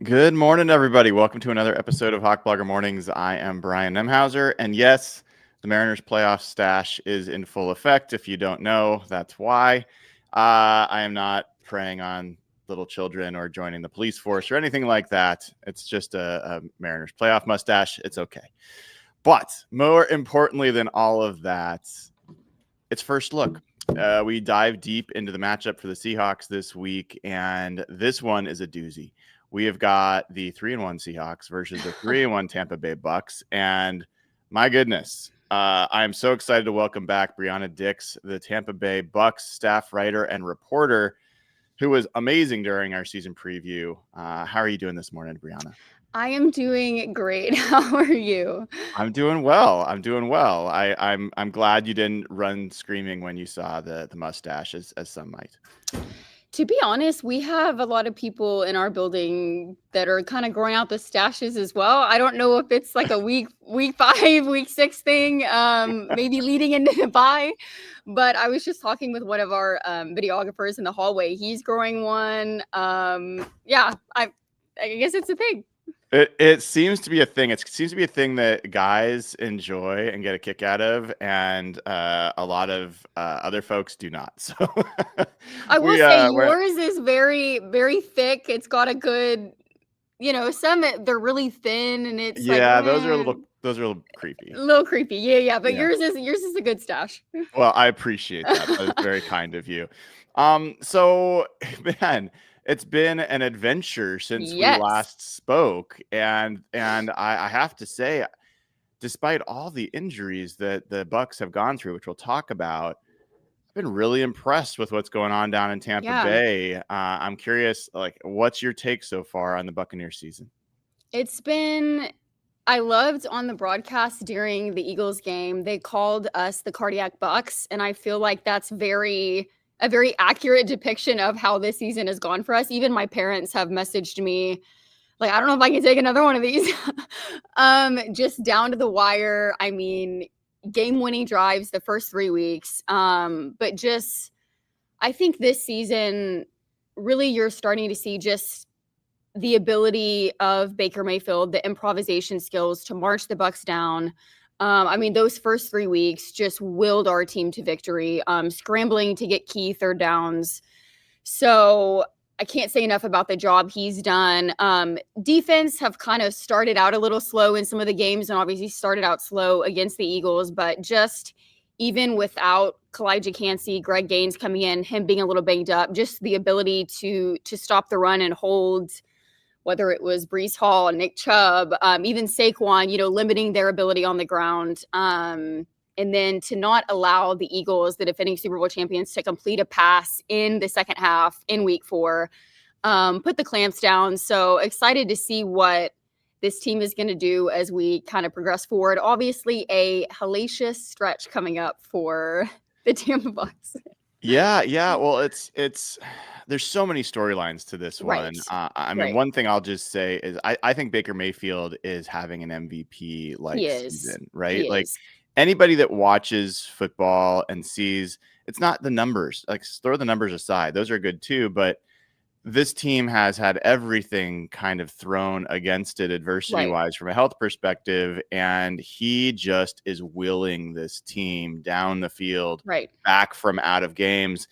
Good morning, everybody. Welcome to another episode of Hawk Blogger Mornings. I am Brian Nemhauser, and yes, the Mariners playoff stash is in full effect. If you don't know, that's why. I am not preying on little children or joining the police force or anything like that. It's just a Mariners playoff mustache. It's okay. But more importantly than all of that, it's first look. We dive deep into the matchup for the Seahawks this week, and this one is a doozy. We have got the 3-1 Seahawks versus the 3-1 Tampa Bay Bucs, and my goodness, I am so excited to welcome back Brianna Dix, the Tampa Bay Bucs staff writer and reporter, who was amazing during our season preview. How are you doing this morning, Brianna? I am doing great. How are you? I'm doing well. I'm glad you didn't run screaming when you saw the mustache, as some might. To be honest, we have a lot of people in our building that are kind of growing out the stashes as well. I don't know if it's like a week 5, week 6 thing, maybe leading into the bye. But I was just talking with one of our videographers in the hallway. He's growing one. Yeah, I guess it's a thing. It seems to be a thing. It seems to be a thing that guys enjoy and get a kick out of, and a lot of other folks do not. So I will say yours is very, very thick. It's got a good, some they're really thin, and it's those are a little creepy. A little creepy, yeah. But yours is a good stash. Well, I appreciate that. That is very kind of you. So man, it's been an adventure since we last spoke, and I have to say, despite all the injuries that the Bucs have gone through, which we'll talk about, I've been really impressed with what's going on down in Tampa Bay. I'm curious, what's your take so far on the Buccaneers season? I loved on the broadcast during the Eagles game, they called us the Cardiac Bucs, and I feel like that's a very accurate depiction of how this season has gone for us. Even my parents have messaged me, like, I don't know if I can take another one of these. Just down to the wire. I mean, game-winning drives the first 3 weeks. But just, I think this season, really you're starting to see just the ability of Baker Mayfield, the improvisation skills to march the Bucs down. I mean, those first 3 weeks just willed our team to victory, scrambling to get key third downs. So I can't say enough about the job he's done. Defense have kind of started out a little slow in some of the games, and obviously started out slow against the Eagles, but just even without Kalijah Cansey, Greg Gaines coming in, him being a little banged up, just the ability to stop the run and hold, whether it was Breece Hall, Nick Chubb, even Saquon, limiting their ability on the ground. And then to not allow the Eagles, the defending Super Bowl champions, to complete a pass in the second half in week 4, put the clamps down. So excited to see what this team is going to do as we kind of progress forward. Obviously, a hellacious stretch coming up for the Tampa Bucs. Yeah. Well, it's there's so many storylines to this one. I mean, one thing I'll just say is I think Baker Mayfield is having an MVP season, right? Like anybody that watches football and sees, it's not the numbers, like throw the numbers aside. Those are good too, but this team has had everything kind of thrown against it adversity-wise from a health perspective, and he just is willing this team down the field, back from out of games.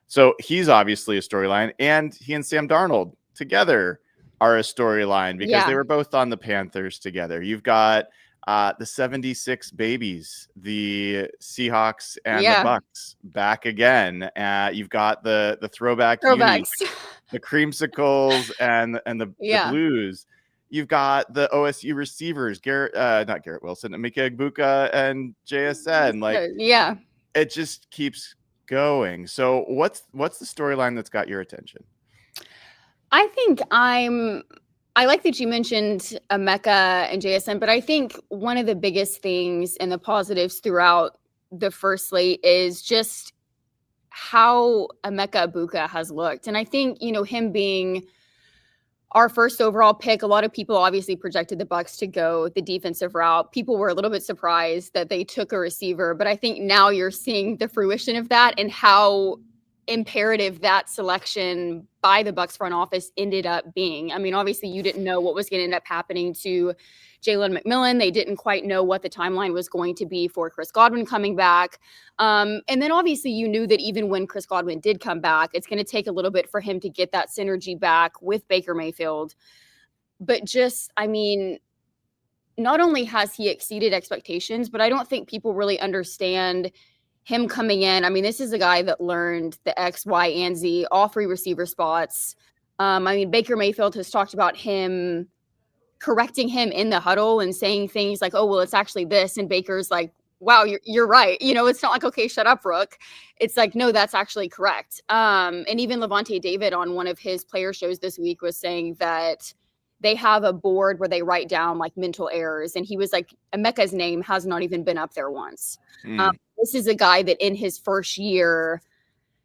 So he's obviously a storyline, and he and Sam Darnold together are a storyline because they were both on the Panthers together. You've got the 76 babies, the Seahawks and the Bucs back again. You've got the throwback Unis, the Creamsicles and the Blues. You've got the OSU receivers, not Garrett Wilson, Emeka Egbuka and JSN. It just keeps going. So what's the storyline that's got your attention? I think I like that you mentioned Emeka and JSN, but I think one of the biggest things and the positives throughout the first slate is just how Emeka Egbuka has looked. And I think, him being our first overall pick, a lot of people obviously projected the Bucs to go the defensive route. People were a little bit surprised that they took a receiver, but I think now you're seeing the fruition of that and how imperative that selection by the Bucs front office ended up being. I mean, obviously you didn't know what was going to end up happening to Jalen McMillan. They didn't quite know what the timeline was going to be for Chris Godwin coming back. And then obviously you knew that even when Chris Godwin did come back, it's going to take a little bit for him to get that synergy back with Baker Mayfield. But just, I mean, not only has he exceeded expectations, but I don't think people really understand him coming in. I mean, this is a guy that learned the X, Y, and Z, all 3 receiver spots. I mean, Baker Mayfield has talked about him correcting him in the huddle and saying things like, oh, well, it's actually this. And Baker's like, wow, you're right. You know, it's not like, okay, shut up, Rook. It's like, no, that's actually correct. And even Levante David on one of his player shows this week was saying that they have a board where they write down like mental errors. And he was like, Emeka's name has not even been up there once. This is a guy that in his first year,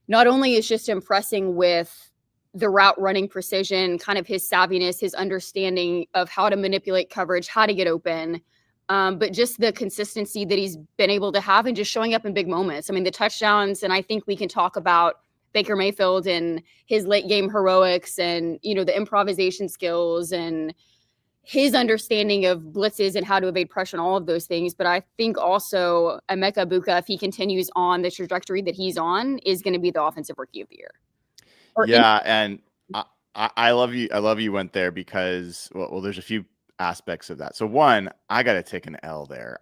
not only is just impressing with the route running precision, kind of his savviness, his understanding of how to manipulate coverage, how to get open, but just the consistency that he's been able to have and just showing up in big moments. I mean, the touchdowns, and I think we can talk about Baker Mayfield and his late game heroics and, you know, the improvisation skills and his understanding of blitzes and how to evade pressure and all of those things. But I think also Emeka Egbuka, if he continues on the trajectory that he's on, is going to be the offensive rookie of the year. And I love you. I love you went there because, well, there's a few aspects of that. So one, I got to take an L there.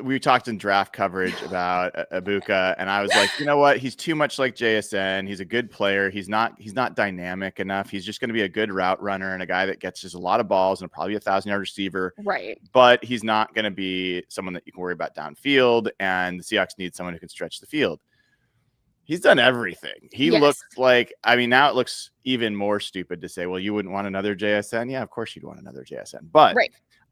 We talked in draft coverage about Egbuka, and I was like, you know what? He's too much like JSN. He's a good player. He's not dynamic enough. He's just going to be a good route runner and a guy that gets just a lot of balls and probably 1,000-yard receiver. Right. But he's not going to be someone that you can worry about downfield, and the Seahawks need someone who can stretch the field. He's done everything. He looks like, I mean, now it looks even more stupid to say, well, you wouldn't want another JSN. Yeah, of course you'd want another JSN. But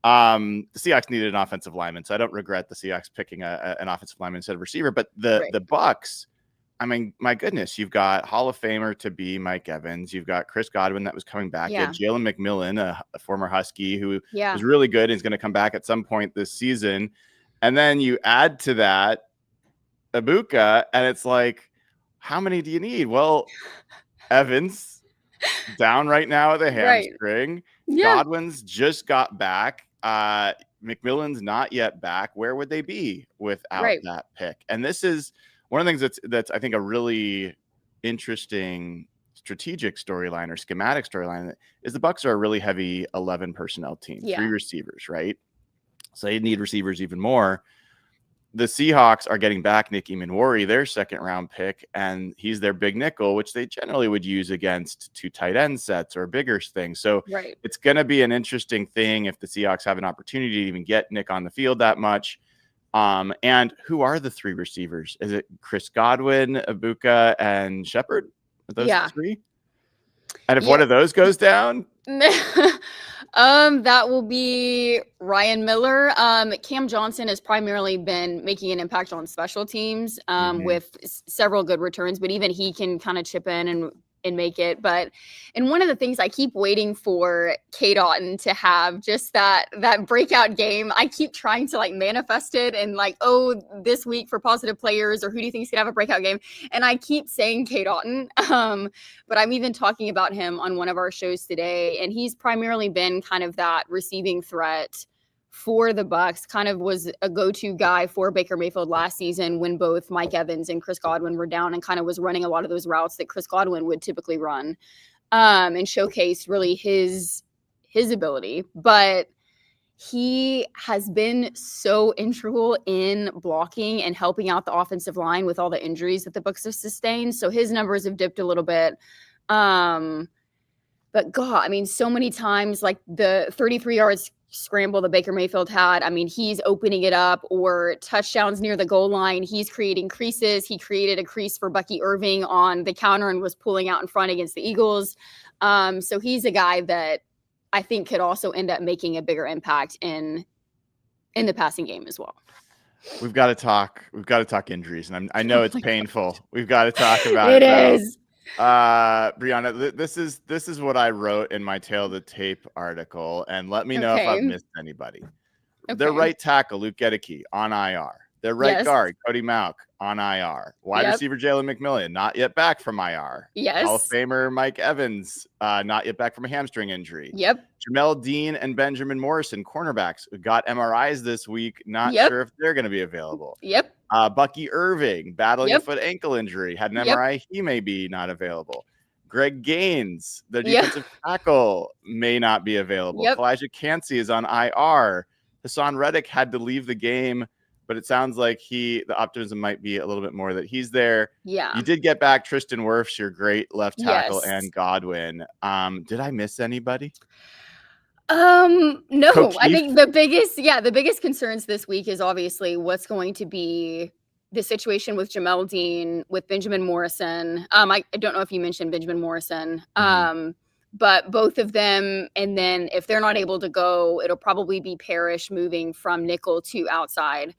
the Seahawks needed an offensive lineman, so I don't regret the Seahawks picking an offensive lineman instead of receiver. But the Bucs, I mean, my goodness, you've got Hall of Famer to be Mike Evans. You've got Chris Godwin that was coming back. You had Jalen McMillan, a former Husky who was really good and is going to come back at some point this season. And then you add to that Egbuka, and it's like, how many do you need? Well, Evans down right now with a hamstring. Godwin's just got back. McMillan's not yet back. Where would they be without that pick? And this is one of the things that's I think a really interesting strategic storyline or schematic storyline is the Bucs are a really heavy 11 personnel team, 3 receivers, right? So they need receivers even more. The Seahawks are getting back Nick Emanwari, their 2nd-round pick, and he's their big nickel, which they generally would use against 2 tight end sets or bigger things. So it's going to be an interesting thing if the Seahawks have an opportunity to even get Nick on the field that much. And who are the 3 receivers? Is it Chris Godwin, Egbuka, and Shepard? Are those 3? And if one of those goes down? That will be Ryan Miller. Cam Johnson has primarily been making an impact on special teams with several good returns, but even he can kind of chip in and make it. And one of the things I keep waiting for Kate Otten to have just that breakout game. I keep trying to like manifest it and like, oh, this week for positive players, or who do you think is gonna have a breakout game? And I keep saying Kate Otten. But I'm even talking about him on one of our shows today, and he's primarily been kind of that receiving threat for the Bucs, kind of was a go-to guy for Baker Mayfield last season when both Mike Evans and Chris Godwin were down, and kind of was running a lot of those routes that Chris Godwin would typically run, and showcased really his ability. But he has been so integral in blocking and helping out the offensive line with all the injuries that the Bucs have sustained. So his numbers have dipped a little bit. But God, I mean, so many times, like the 33 yards scramble that Baker Mayfield had, I mean, he's opening it up, or touchdowns near the goal line. He's creating creases. He created a crease for Bucky Irving on the counter and was pulling out in front against the Eagles. So he's a guy that I think could also end up making a bigger impact in the passing game as well. We've got to talk injuries, and I know it's painful. God. We've got to talk about it. It is. Brianna, this is what I wrote in my Tail the Tape article, and let me know if I've missed anybody. Their right tackle, Luke Gedeke, on IR. Their right guard, Cody Mauch, on IR. Wide receiver, Jalen McMillan, not yet back from IR. Hall of Famer Mike Evans, not yet back from a hamstring injury. Jamel Dean and Benjamin Morrison, cornerbacks, got MRIs this week. Not sure if they're going to be available. Bucky Irving, battling a foot ankle injury, had an MRI. He may be not available. Greg Gaines, the defensive tackle, may not be available. Elijah Cansey is on IR. Hassan Reddick had to leave the game, but it sounds like the optimism might be a little bit more that he's there. You did get back Tristan Wirfs, your great left tackle, and Godwin. Did I miss anybody? No. I think the biggest concerns this week is obviously what's going to be the situation with Jamel Dean, with Benjamin Morrison. I don't know if you mentioned Benjamin Morrison. But both of them, and then if they're not able to go, it'll probably be Parrish moving from nickel to outside.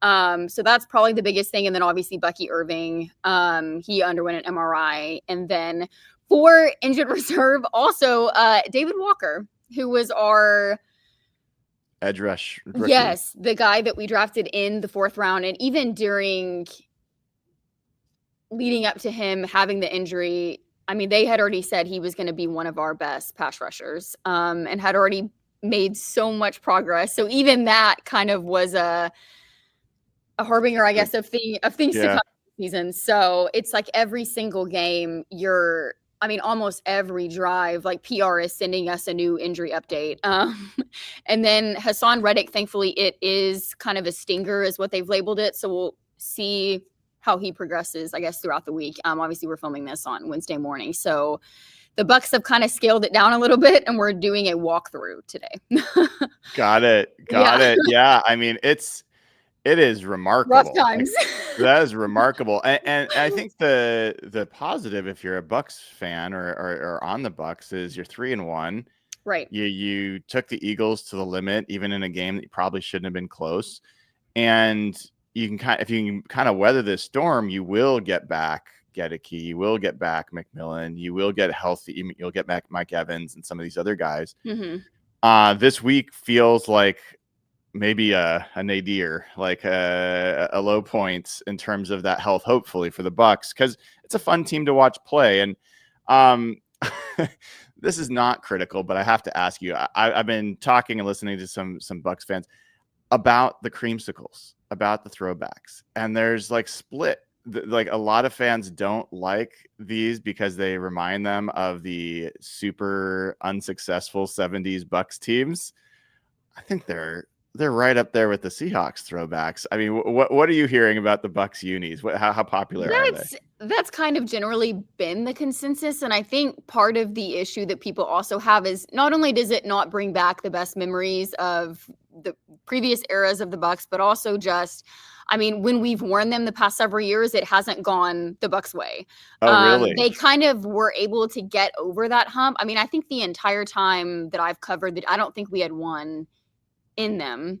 So that's probably the biggest thing. And then obviously Bucky Irving, he underwent an MRI. And then for injured reserve, also David Walker, who was our edge rush rookie. Yes, the guy that we drafted in the 4th round. And even leading up to him having the injury, I mean, they had already said he was going to be one of our best pass rushers, and had already made so much progress. So even that kind of was a harbinger, I guess, of things to come this season. So it's like every single game, almost every drive, like PR is sending us a new injury update. And then Hassan Reddick, thankfully, it is kind of a stinger is what they've labeled it. So we'll see how he progresses, I guess, throughout the week. Obviously, we're filming this on Wednesday morning. So the Bucs have kind of scaled it down a little bit, and we're doing a walkthrough today. Got it. Yeah. I mean, it is remarkable. Rough times. That is remarkable. And I think the positive, if you're a Bucs fan or on the Bucs, is you're 3-1. Right. You took the Eagles to the limit, even in a game that probably shouldn't have been close. And if you can kind of weather this storm, you will get back Gedeke, you will get back McMillan, you will get healthy, you'll get back Mike Evans and some of these other guys. This week feels like maybe a nadir, like a low point in terms of that health, hopefully, for the Bucs, because it's a fun team to watch play. And this is not critical, but I have to ask you, I've been talking and listening to some Bucs fans about the creamsicles, about the throwbacks, and there's like split. Like a lot of fans don't like these because they remind them of the super unsuccessful 70s Bucs teams. I think they're right up there with the Seahawks throwbacks. I mean, what are you hearing about the Bucs Unis? How popular are they? That's kind of generally been the consensus. And I think part of the issue that people also have is not only does it not bring back the best memories of the previous eras of the Bucs, but also just, I mean, when we've worn them the past several years, it hasn't gone the Bucs way. Oh, really? They kind of were able to get over that hump. I mean, I think the entire time that I've covered that, I don't think we had won in them.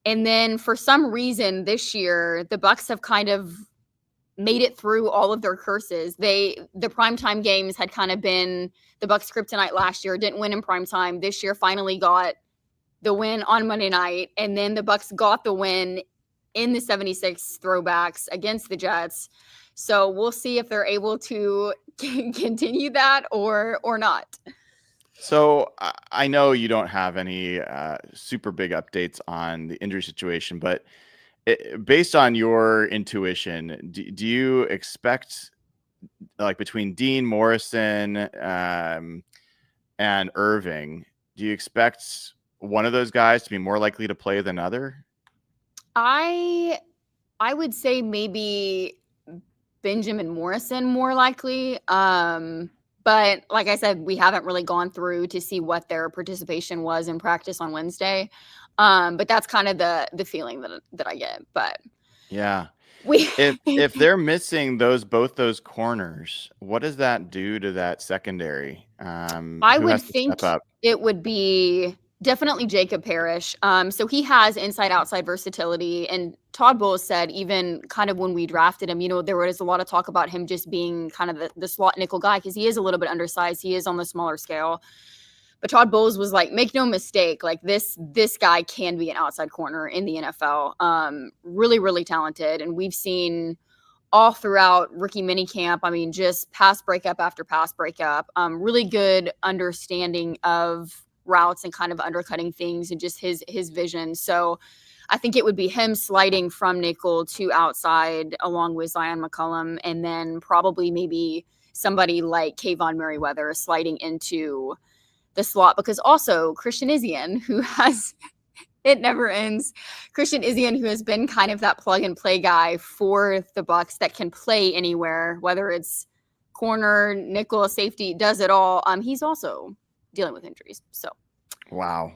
And then for some reason this year, the Bucs have kind of made it through all of their curses. The primetime games had kind of been the Bucs kryptonite last year, didn't win in primetime. This year finally got the win on Monday night. And then the Bucs got the win in the 76 throwbacks against the Jets. So we'll see if they're able to continue that or not. So I know you don't have any super big updates on the injury situation, but based on your intuition, do you expect, like, between Dean, Morrison, and Irving, do you expect one of those guys to be more likely to play than other? I would say maybe Benjamin Morrison more likely. But like I said, we haven't really gone through to see what their participation was in practice on Wednesday. But that's kind of the feeling that I get. But yeah, if they're missing both those corners, what does that do to that secondary? I would think it would be definitely Jacob Parrish. So he has inside-outside versatility. And Todd Bowles said, even kind of when we drafted him, there was a lot of talk about him just being kind of the slot nickel guy because he is a little bit undersized. He is on the smaller scale. But Todd Bowles was like, make no mistake, like this guy can be an outside corner in the NFL. Really, really talented. And we've seen all throughout rookie minicamp, I mean, just pass breakup after pass breakup, really good understanding of routes and kind of undercutting things and just his vision. So I think it would be him sliding from nickel to outside along with Zion McCollum, and then probably maybe somebody like Kayvon Merriweather sliding into the slot, because also Christian Izien, who has it never ends. Christian Izien, who has been kind of that plug and play guy for the Bucs that can play anywhere, whether it's corner, nickel, safety, does it all. He's also dealing with injuries. So, wow,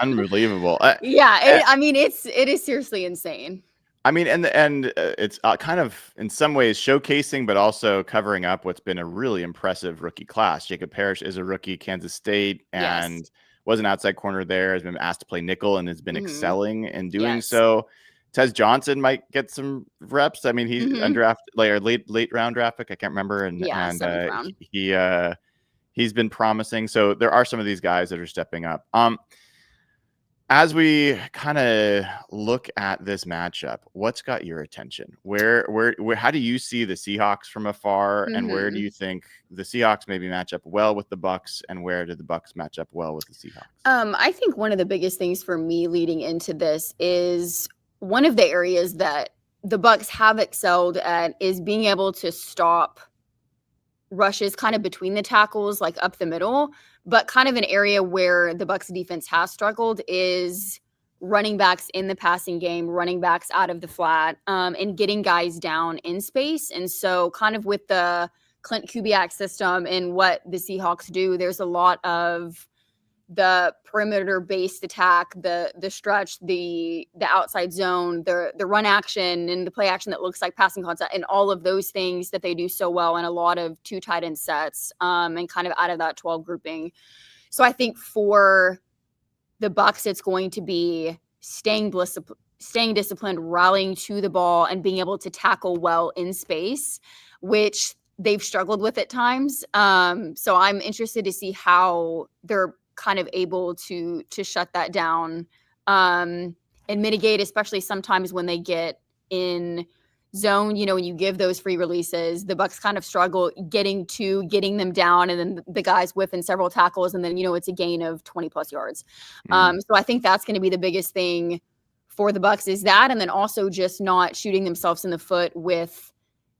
unbelievable. It is seriously insane. I mean, and it's kind of in some ways showcasing, but also covering up what's been a really impressive rookie class. Jacob Parrish is a rookie, Kansas State, and was an outside corner there, has been asked to play nickel and has been excelling in doing so. Tez Johnson might get some reps. I mean, he's undrafted, late round draft pick. I can't remember. And he's been promising. So there are some of these guys that are stepping up. As we kind of look at this matchup, what's got your attention? Where, how do you see the Seahawks from afar, and where do you think the Seahawks maybe match up well with the Bucs, and where do the Bucs match up well with the Seahawks? I think one of the biggest things for me leading into this is one of the areas that the Bucs have excelled at is being able to stop rushes kind of between the tackles, like up the middle. But kind of an area where the Bucs defense has struggled is running backs in the passing game, running backs out of the flat, and getting guys down in space. And so kind of with the Clint Kubiak system and what the Seahawks do, there's a lot of the perimeter-based attack, the stretch, the outside zone, the run action, and the play action that looks like passing concept, and all of those things that they do so well in a lot of two tight end sets, and kind of out of that 12 grouping. So I think for the Bucs, it's going to be staying disciplined, rallying to the ball, and being able to tackle well in space, which they've struggled with at times. So I'm interested to see how they're kind of able to shut that down and mitigate, especially sometimes when they get in zone, when you give those free releases, the Bucs kind of struggle getting them down, and then the guys whiff in several tackles, and then it's a gain of 20 plus yards. So I think that's going to be the biggest thing for the Bucs, is that, and then also just not shooting themselves in the foot with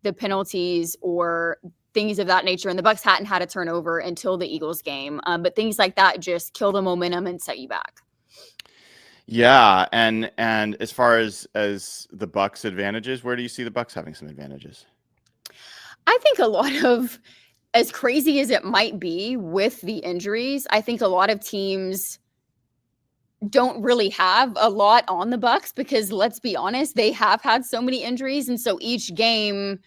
the penalties or things of that nature. And the Bucs hadn't had a turnover until the Eagles game. But things like that just kill the momentum and set you back. Yeah. And as far as the Bucs advantages, where do you see the Bucs having some advantages? I think a lot of, as crazy as it might be with the injuries, I think a lot of teams don't really have a lot on the Bucs, because let's be honest, they have had so many injuries. And so each game,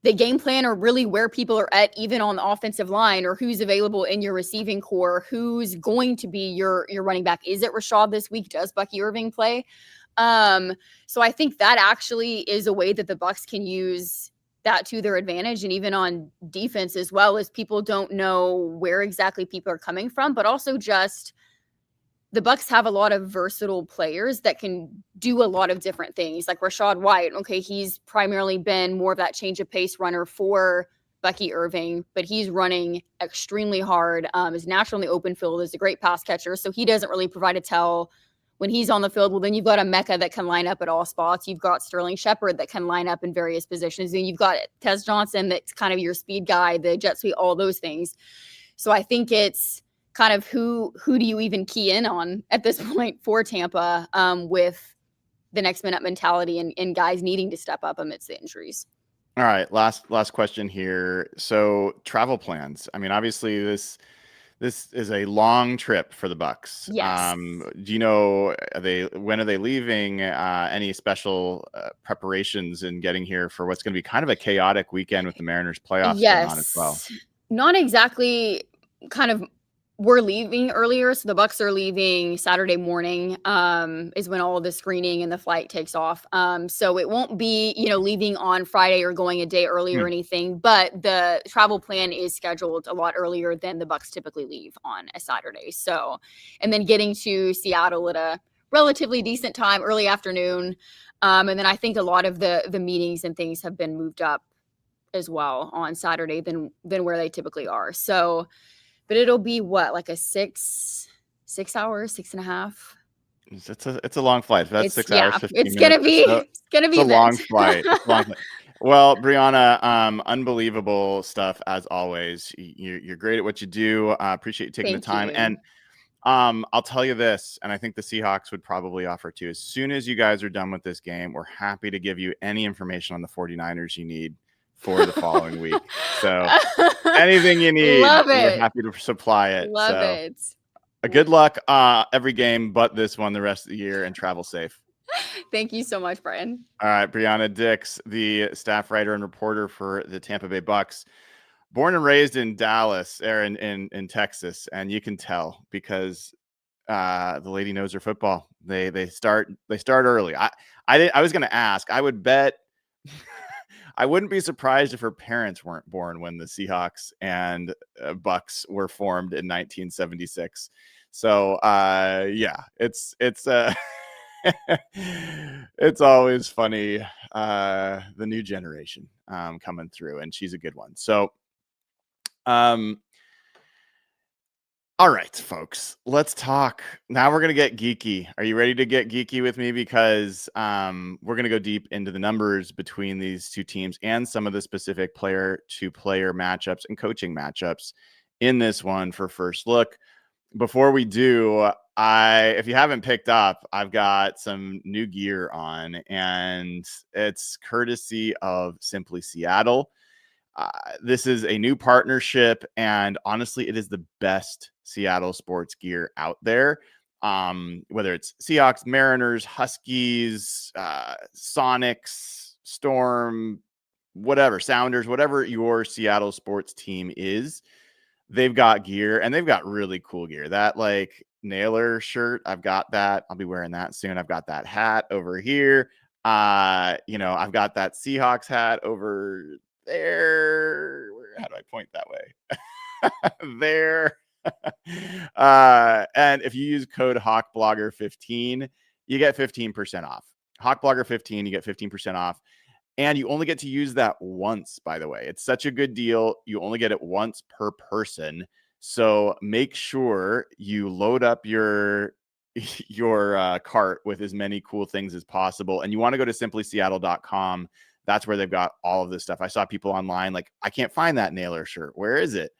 the game plan, or really where people are at, even on the offensive line, or who's available in your receiving core, who's going to be your running back. Is it Rashad this week? Does Bucky Irving play? So I think that actually is a way that the Bucs can use that to their advantage, and even on defense as well, as people don't know where exactly people are coming from, but also just the Bucs have a lot of versatile players that can do a lot of different things. Like Rachaad White, okay, he's primarily been more of that change of pace runner for Bucky Irving, but he's running extremely hard, is natural in the open field, is a great pass catcher, so he doesn't really provide a tell when he's on the field. Well, then you've got Emeka that can line up at all spots. You've got Sterling Shepard that can line up in various positions. And you've got Tez Johnson that's kind of your speed guy, the jet sweep, all those things. So I think it's kind of who do you even key in on at this point for Tampa, with the next minute mentality and guys needing to step up amidst the injuries. All right. Last question here. So travel plans. I mean, obviously this is a long trip for the Bucs. Yes. Do you know, when are they leaving? Any special preparations in getting here for what's going to be kind of a chaotic weekend with the Mariners playoffs going on as well? Not exactly kind of we're leaving earlier, so the Bucs are leaving Saturday morning, is when all the screening and the flight takes off. So it won't be, leaving on Friday or going a day early or anything, but the travel plan is scheduled a lot earlier than the Bucs typically leave on a Saturday. So, and then getting to Seattle at a relatively decent time, early afternoon. And then I think a lot of the meetings and things have been moved up as well on Saturday than where they typically are. So, but it'll be what, like a 6 hours, 6.5. It's a long flight. That's 6 hours, 15 it's minutes. It's gonna be a long flight. It's a long flight. Well, Brianna, unbelievable stuff as always. You're great at what you do. Appreciate you taking the time. And I'll tell you this, and I think the Seahawks would probably offer too. As soon as you guys are done with this game, we're happy to give you any information on the 49ers you need for the following week. So anything you need, we're happy to supply it. Love it. Good luck every game but this one the rest of the year, and travel safe. Thank you so much, Brian. All right, Brianna Dix, the staff writer and reporter for the Tampa Bay Bucs, born and raised in Dallas, or in Texas, and you can tell because the lady knows her football. They start early. I was going to ask. I would bet I wouldn't be surprised if her parents weren't born when the Seahawks and Bucs were formed in 1976. So yeah, it's it's always funny, the new generation coming through, and she's a good one. So all right, folks, let's talk. Now we're going to get geeky. Are you ready to get geeky with me? Because we're going to go deep into the numbers between these two teams and some of the specific player-to-player matchups and coaching matchups in this one for First Look. Before we do, if you haven't picked up, I've got some new gear on, and it's courtesy of SimplySeattle. This is a new partnership, and honestly, it is the best Seattle sports gear out there. Whether it's Seahawks, Mariners, Huskies, Sonics, Storm, whatever, Sounders, whatever your Seattle sports team is, they've got gear, and they've got really cool gear. That like Naylor shirt, I've got that. I'll be wearing that soon. I've got that hat over here. I've got that Seahawks hat over there. How do I point that way? There. And if you use code HawkBlogger15, you get 15% off. HawkBlogger15, you get 15% off. And you only get to use that once, by the way. It's such a good deal. You only get it once per person. So make sure you load up your cart with as many cool things as possible. And you want to go to SimplySeattle.com. That's where they've got all of this stuff. I saw people online like, I can't find that Naylor shirt. Where is it?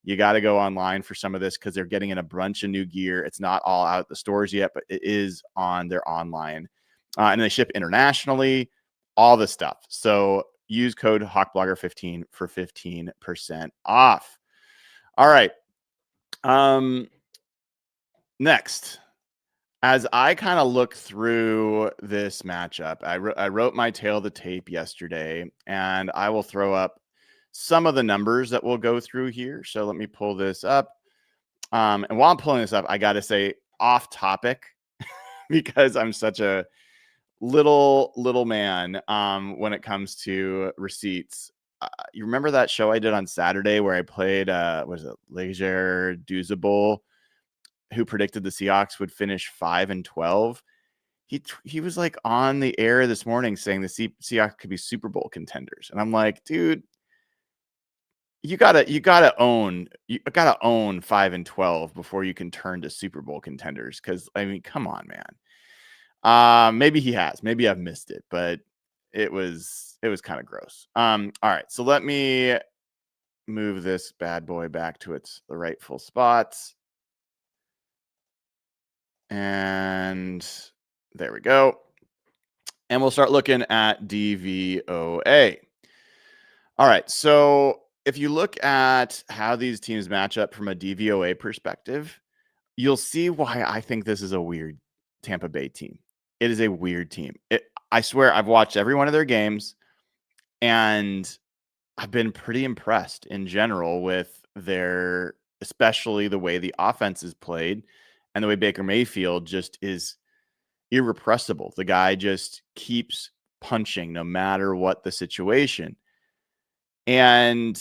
You got to go online for some of this because they're getting in a bunch of new gear. It's not all out at the stores yet, but it is on their online. And they ship internationally, all this stuff. So use code HawkBlogger15 for 15% off. All right. Next. As I kind of look through this matchup, I wrote my tail of the tape yesterday, and I will throw up some of the numbers that we'll go through here. So let me pull this up. And while I'm pulling this up, I got to say off topic because I'm such a little man when it comes to receipts. You remember that show I did on Saturday where I played, was it Leger Duzable, who predicted the Seahawks would finish 5-12. He was like on the air this morning saying the Seahawks could be Super Bowl contenders. And I'm like, dude, you gotta own 5-12 before you can turn to Super Bowl contenders. Cause I mean, come on, man. Maybe he has, maybe I've missed it, but it was kind of gross. All right. So let me move this bad boy back to the rightful spots. And there we go. And we'll start looking at DVOA. All right. So if you look at how these teams match up from a DVOA perspective, you'll see why I think this is a weird Tampa Bay team. It is a weird team. I swear I've watched every one of their games, and I've been pretty impressed in general with their especially the way the offense is played and the way Baker Mayfield just is irrepressible. The guy just keeps punching no matter what the situation. And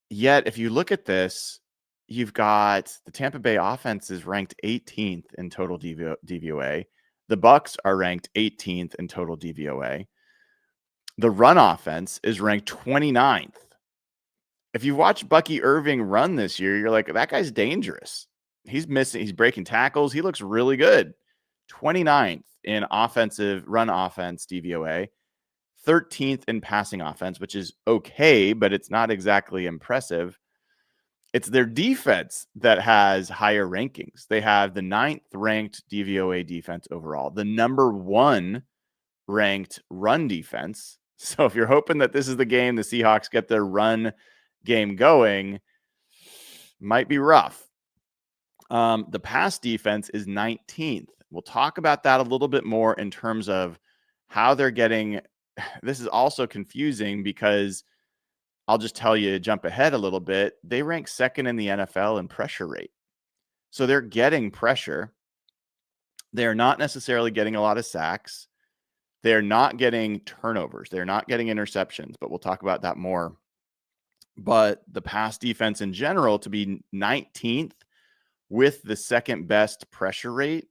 yet, if you look at this, you've got the Tampa Bay offense is ranked 18th in total DVOA. The Bucs are ranked 18th in total DVOA. The run offense is ranked 29th. If you watch Bucky Irving run this year, you're like, that guy's dangerous. He's breaking tackles. He looks really good. 29th in offensive run offense DVOA, 13th in passing offense, which is okay, but it's not exactly impressive. It's their defense that has higher rankings. They have the 9th ranked DVOA defense overall, the number 1 ranked run defense. So if you're hoping that this is the game the Seahawks get their run game going, might be rough. The pass defense is 19th. We'll talk about that a little bit more in terms of how they're getting. This is also confusing because I'll just tell you, jump ahead a little bit. They rank 2nd in the NFL in pressure rate. So they're getting pressure. They're not necessarily getting a lot of sacks. They're not getting turnovers. They're not getting interceptions, but we'll talk about that more. But the pass defense in general to be 19th with the 2nd best pressure rate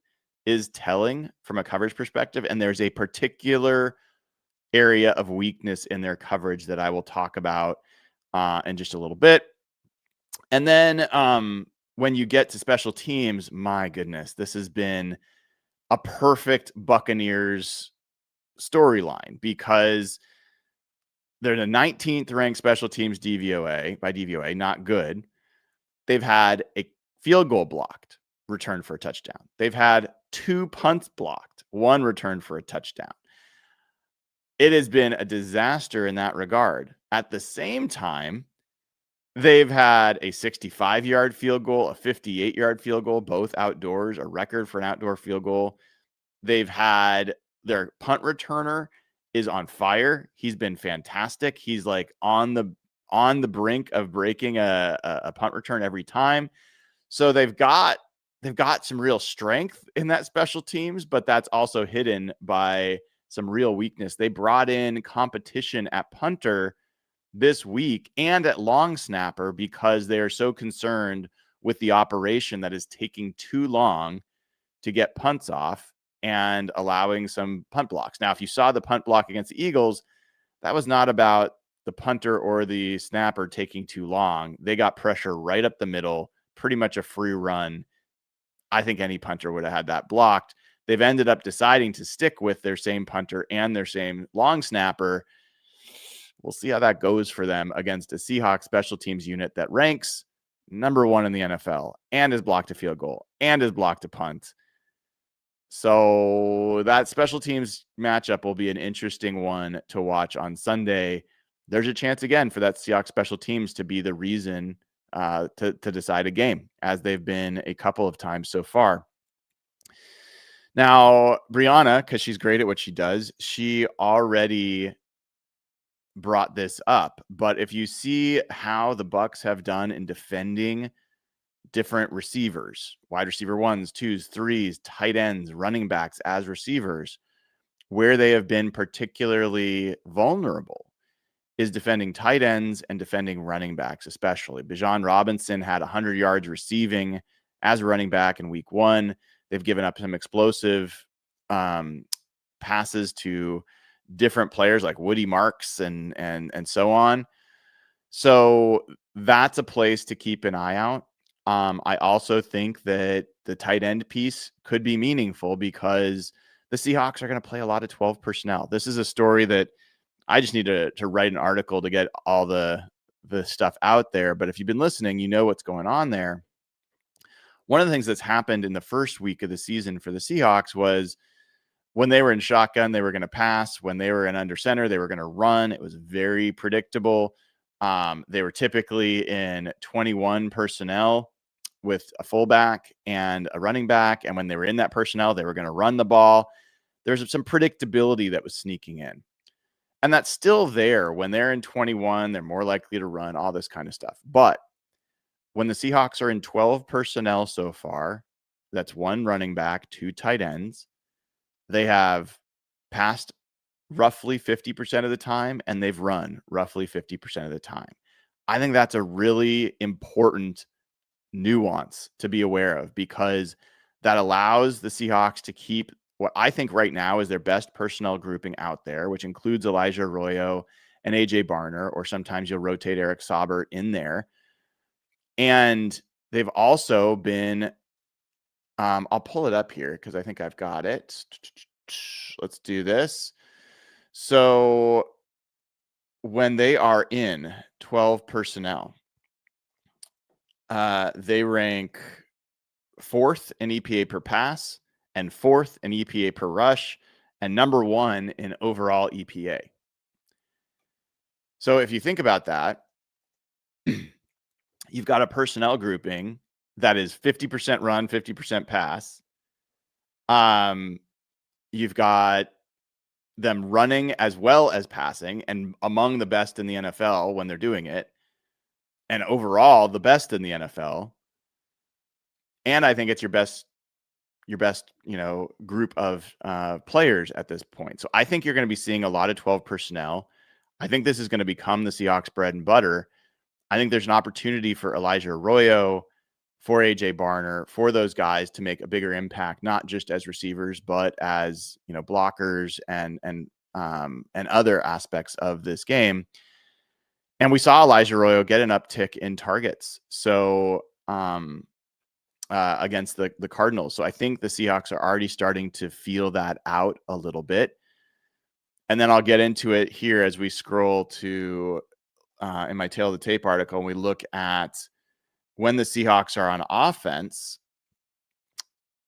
is telling from a coverage perspective. And there's a particular area of weakness in their coverage that I will talk about in just a little bit. And then when you get to special teams, my goodness, this has been a perfect Buccaneers storyline because they're the 19th ranked special teams DVOA by DVOA, not good. They've had a field goal blocked, returned for a touchdown. They've had 2 punts blocked, 1 returned for a touchdown. It has been a disaster in that regard. At the same time, they've had a 65-yard field goal, a 58-yard field goal, both outdoors, a record for an outdoor field goal. They've had their punt returner is on fire. He's been fantastic. He's like on the brink of breaking a punt return every time. So they've got some real strength in that special teams, but that's also hidden by some real weakness. They brought in competition at punter this week and at long snapper because they are so concerned with the operation that is taking too long to get punts off and allowing some punt blocks. Now, if you saw the punt block against the Eagles, that was not about the punter or the snapper taking too long. They got pressure right up the middle, pretty much a free run. I think any punter would have had that blocked. They've ended up deciding to stick with their same punter and their same long snapper. We'll see how that goes for them against a Seahawks special teams unit that ranks number 1 in the NFL and has blocked a field goal and has blocked a punt. So that special teams matchup will be an interesting one to watch on Sunday. There's a chance again for that Seahawks special teams to be the reason to decide a game, as they've been a couple of times so far. Now, Brianna, because she's great at what she does, she already brought this up. But if you see how the Bucs have done in defending different receivers, wide receiver 1s, 2s, 3s, tight ends, running backs as receivers, where they have been particularly vulnerable is defending tight ends and defending running backs, especially. Bijan Robinson had 100 yards receiving as a running back in week 1. They've given up some explosive passes to different players like Woody Marks and so on. So that's a place to keep an eye out. I also think that the tight end piece could be meaningful because the Seahawks are going to play a lot of 12 personnel. This is a story that I just need to write an article to get all the stuff out there. But if you've been listening, you know what's going on there. One of the things that's happened in the first week of the season for the Seahawks was when they were in shotgun, they were going to pass. When they were in under center, they were going to run. It was very predictable. They were typically in 21 personnel with a fullback and a running back. And when they were in that personnel, they were going to run the ball. There's some predictability that was sneaking in. And that's still there. When they're in 21, they're more likely to run, all this kind of stuff. But when the Seahawks are in 12 personnel so far, that's 1 running back, 2 tight ends. They have passed roughly 50% of the time, and they've run roughly 50% of the time. I think that's a really important nuance to be aware of, because that allows the Seahawks to keep what I think right now is their best personnel grouping out there, which includes Elijah Arroyo and AJ Barner, or sometimes you'll rotate Eric Saubert in there. And they've also been, I'll pull it up here because I think I've got it. Let's do this. So when they are in 12 personnel, they rank 4th in EPA per pass and 4th in EPA per rush and number 1 in overall EPA. So if you think about that, you've got a personnel grouping that is 50% run, 50% pass. You've got them running as well as passing, and among the best in the NFL when they're doing it, and overall the best in the NFL. And I think it's your best, group of players at this point. So I think you're going to be seeing a lot of 12 personnel. I think this is going to become the Seahawks bread and butter. I think there's an opportunity for Elijah Arroyo, for AJ Barner, for those guys to make a bigger impact, not just as receivers, but as, blockers and other aspects of this game. And we saw Elijah Arroyo get an uptick in targets. So against the Cardinals. So I think the Seahawks are already starting to feel that out a little bit. And then I'll get into it here as we scroll to in my Tail of the Tape article, and we look at when the Seahawks are on offense.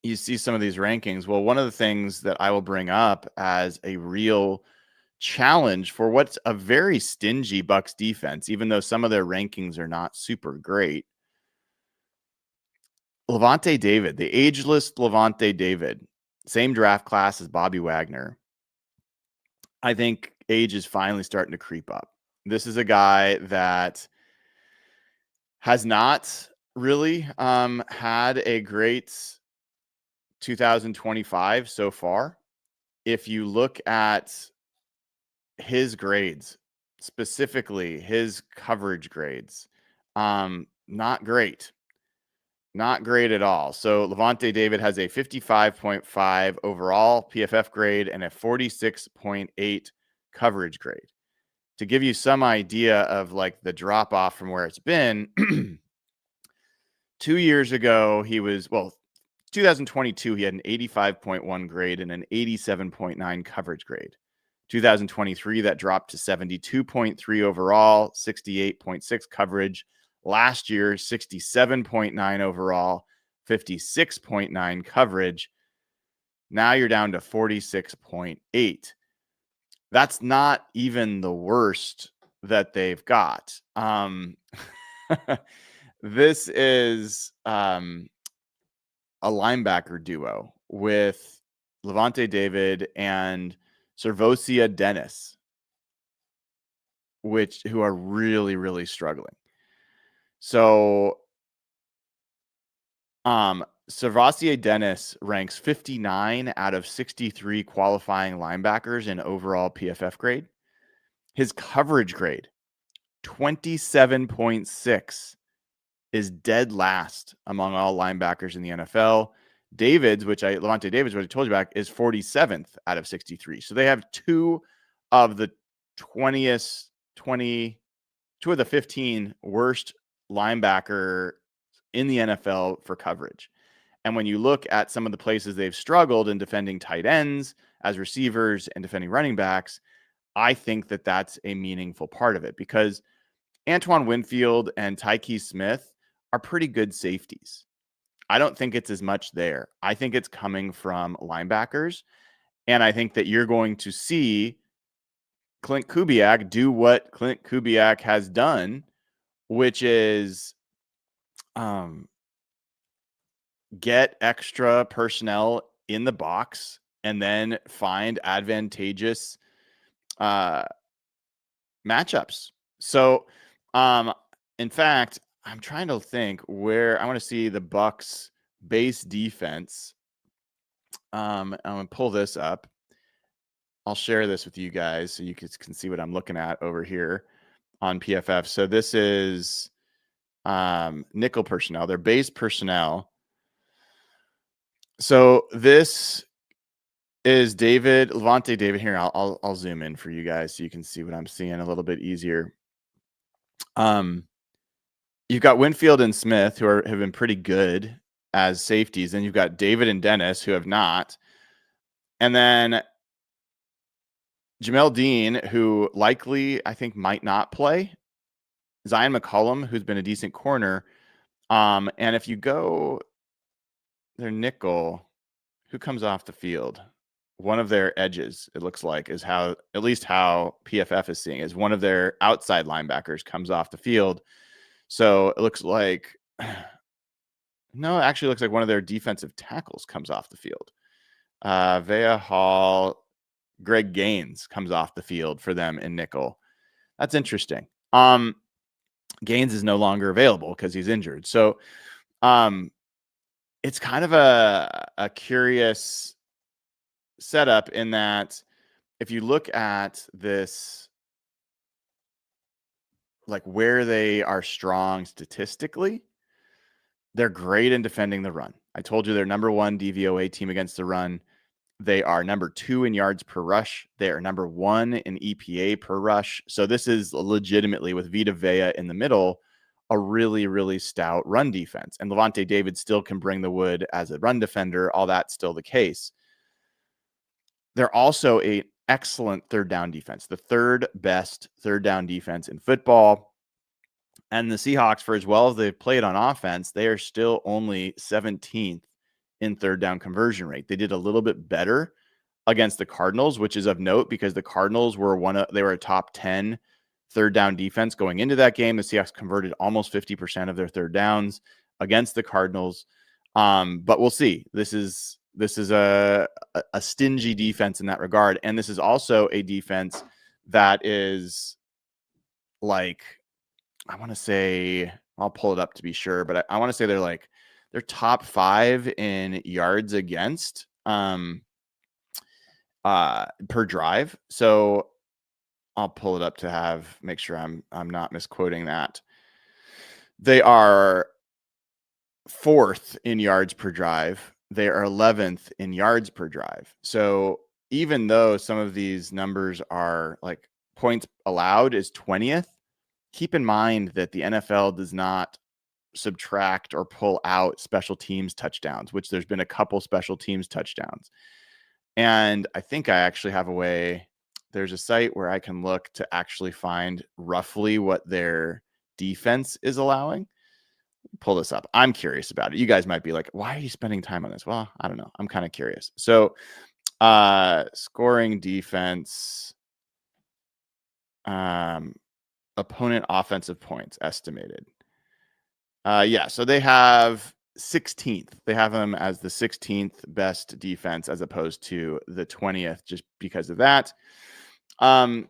You see some of these rankings. Well, one of the things that I will bring up as a real challenge for what's a very stingy Bucs defense, even though some of their rankings are not super great. Levante David, the ageless Levante David, same draft class as Bobby Wagner. I think age is finally starting to creep up. This is a guy that has not really had a great 2025 so far. If you look at his grades, specifically his coverage grades, not great. Not great at all. So Levante David has a 55.5 overall PFF grade and a 46.8 coverage grade. To give you some idea of like the drop off from where it's been, 2 years ago, 2022, he had an 85.1 grade and an 87.9 coverage grade. 2023, that dropped to 72.3 overall, 68.6 coverage. Last year, 67.9 overall, 56.9 coverage. Now you're down to 46.8. That's not even the worst that they've got. This is a linebacker duo with Levante David and Servosia Dennis, who are really, really struggling. So, Servosia Dennis ranks 59 out of 63 qualifying linebackers in overall PFF grade. His coverage grade, 27.6, is dead last among all linebackers in the NFL. Levante David's, what I told you about, is 47th out of 63. So they have two of the 15 worst linebacker in the NFL for coverage. And when you look at some of the places they've struggled in defending tight ends as receivers and defending running backs, I think that that's a meaningful part of it, because Antoine Winfield and Tyke Smith are pretty good safeties. I don't think it's as much there. I think it's coming from linebackers. And I think that you're going to see Clint Kubiak do what Clint Kubiak has done, which is get extra personnel in the box and then find advantageous matchups. So, in fact, I'm trying to think where I want to see the Bucs base defense. I'm gonna pull this up. I'll share this with you guys so you can see what I'm looking at over here on PFF. So this is nickel personnel, their base personnel. So this is Levante David here. I'll zoom in for you guys so you can see what I'm seeing a little bit easier. You've got Winfield and Smith who have been pretty good as safeties, and you've got David and Dennis who have not. And then Jamel Dean, who likely I think might not play. Zion McCollum, who's been a decent corner. And if you go their nickel, who comes off the field? One of their edges, it looks like, is how, at least how PFF is seeing, is one of their outside linebackers comes off the field. So it looks like, no, it actually looks like one of their defensive tackles comes off the field. Vea Hall, Greg Gaines comes off the field for them in nickel. That's interesting. Gaines is no longer available because he's injured. So it's kind of a curious setup in that if you look at this, like where they are strong statistically, they're great in defending the run. I told you they're number 1 DVOA team against the run. They are number 2 in yards per rush. They are number 1 in EPA per rush. So this is legitimately, with Vita Vea in the middle, a really, really stout run defense. And Levante David still can bring the wood as a run defender. All that's still the case. They're also an excellent third down defense, the third best third down defense in football. And the Seahawks, for as well as they've played on offense, they are still only 17th in third down conversion rate. They did a little bit better against the Cardinals, which is of note because the Cardinals were they were a top 10 third down defense going into that game. The Seahawks converted almost 50% of their third downs against the Cardinals. But we'll see. This is a stingy defense in that regard. And this is also a defense that is like, I want to say, I'll pull it up to be sure, but I want to say they're top 5 in yards against per drive. So I'll pull it up to make sure I'm not misquoting that. They are 4th in yards per drive. They are 11th in yards per drive. So even though some of these numbers are like points allowed is 20th, keep in mind that the NFL does not subtract or pull out special teams touchdowns, which there's been a couple special teams touchdowns. And I think I actually have a way. There's a site where I can look to actually find roughly what their defense is allowing. Pull this up. I'm curious about it. You guys might be like, why are you spending time on this? Well, I don't know. I'm kind of curious. So scoring defense, opponent offensive points estimated. So they have 16th. They have them as the 16th best defense as opposed to the 20th, just because of that. But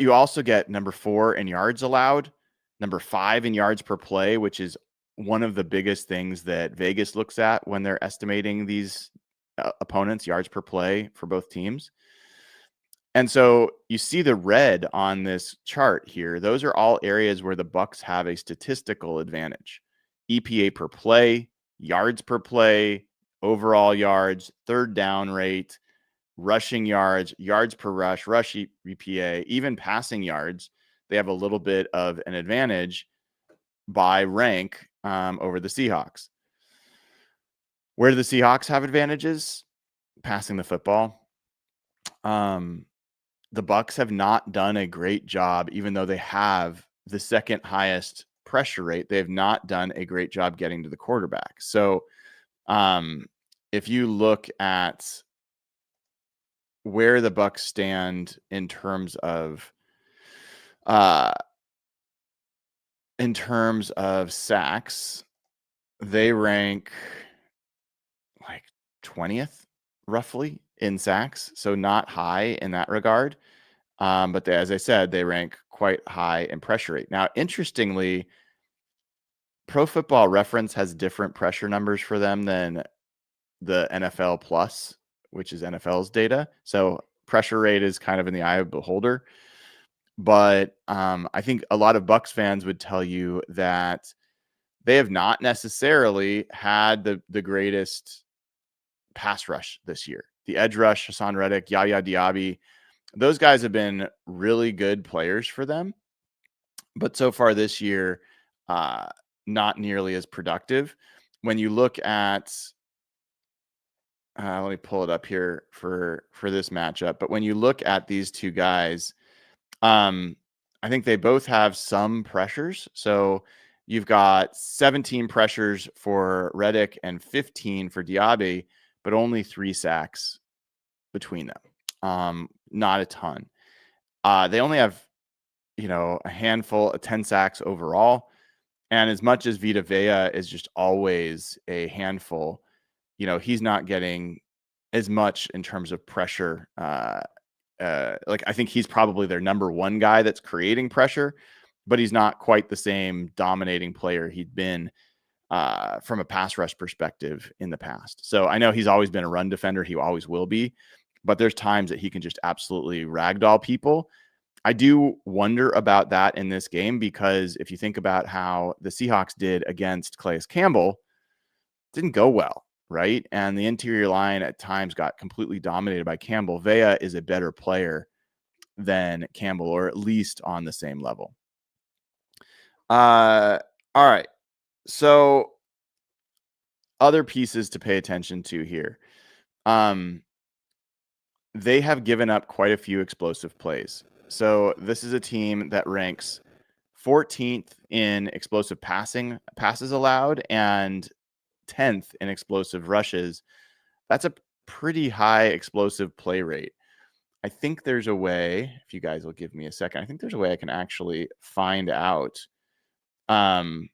you also get number 4 in yards allowed, number 5 in yards per play, which is one of the biggest things that Vegas looks at when they're estimating these opponents' yards per play for both teams. And so you see the red on this chart here. Those are all areas where the Bucs have a statistical advantage. EPA per play, yards per play, overall yards, third down rate, rushing yards, yards per rush, rush EPA, even passing yards. They have a little bit of an advantage by rank over the Seahawks. Where do the Seahawks have advantages? Passing the football. The Bucs have not done a great job, even though they have the second highest pressure rate. They have not done a great job getting to the quarterback. So if you look at where the Bucs stand in terms of sacks, they rank like 20th roughly in sacks, so not high in that regard. But as I said, they rank quite high in pressure rate. Now, interestingly, Pro Football Reference has different pressure numbers for them than the NFL Plus, which is NFL's data. So pressure rate is kind of in the eye of the beholder. But I think a lot of Bucs fans would tell you that they have not necessarily had the greatest pass rush this year. The edge rush, Hassan Reddick, Yaya Diaby, those guys have been really good players for them. But so far this year, not nearly as productive. When you look at, let me pull it up here for this matchup. But when you look at these two guys, I think they both have some pressures. So you've got 17 pressures for Reddick and 15 for Diaby, but only 3 sacks between them. Not a ton. They only have, a handful of 10 sacks overall. And as much as Vita Vea is just always a handful, he's not getting as much in terms of pressure. I think he's probably their number one guy that's creating pressure, but he's not quite the same dominating player he'd been from a pass rush perspective in the past. So I know he's always been a run defender. He always will be, but there's times that he can just absolutely ragdoll people. I do wonder about that in this game, because if you think about how the Seahawks did against Calais Campbell, it didn't go well, right? And the interior line at times got completely dominated by Campbell. Vea is a better player than Campbell, or at least on the same level. All right. So other pieces to pay attention to here. They have given up quite a few explosive plays. So this is a team that ranks 14th in explosive passes allowed and 10th in explosive rushes. That's a pretty high explosive play rate. I think there's a way, if you guys will give me a second, I think there's a way I can actually find out how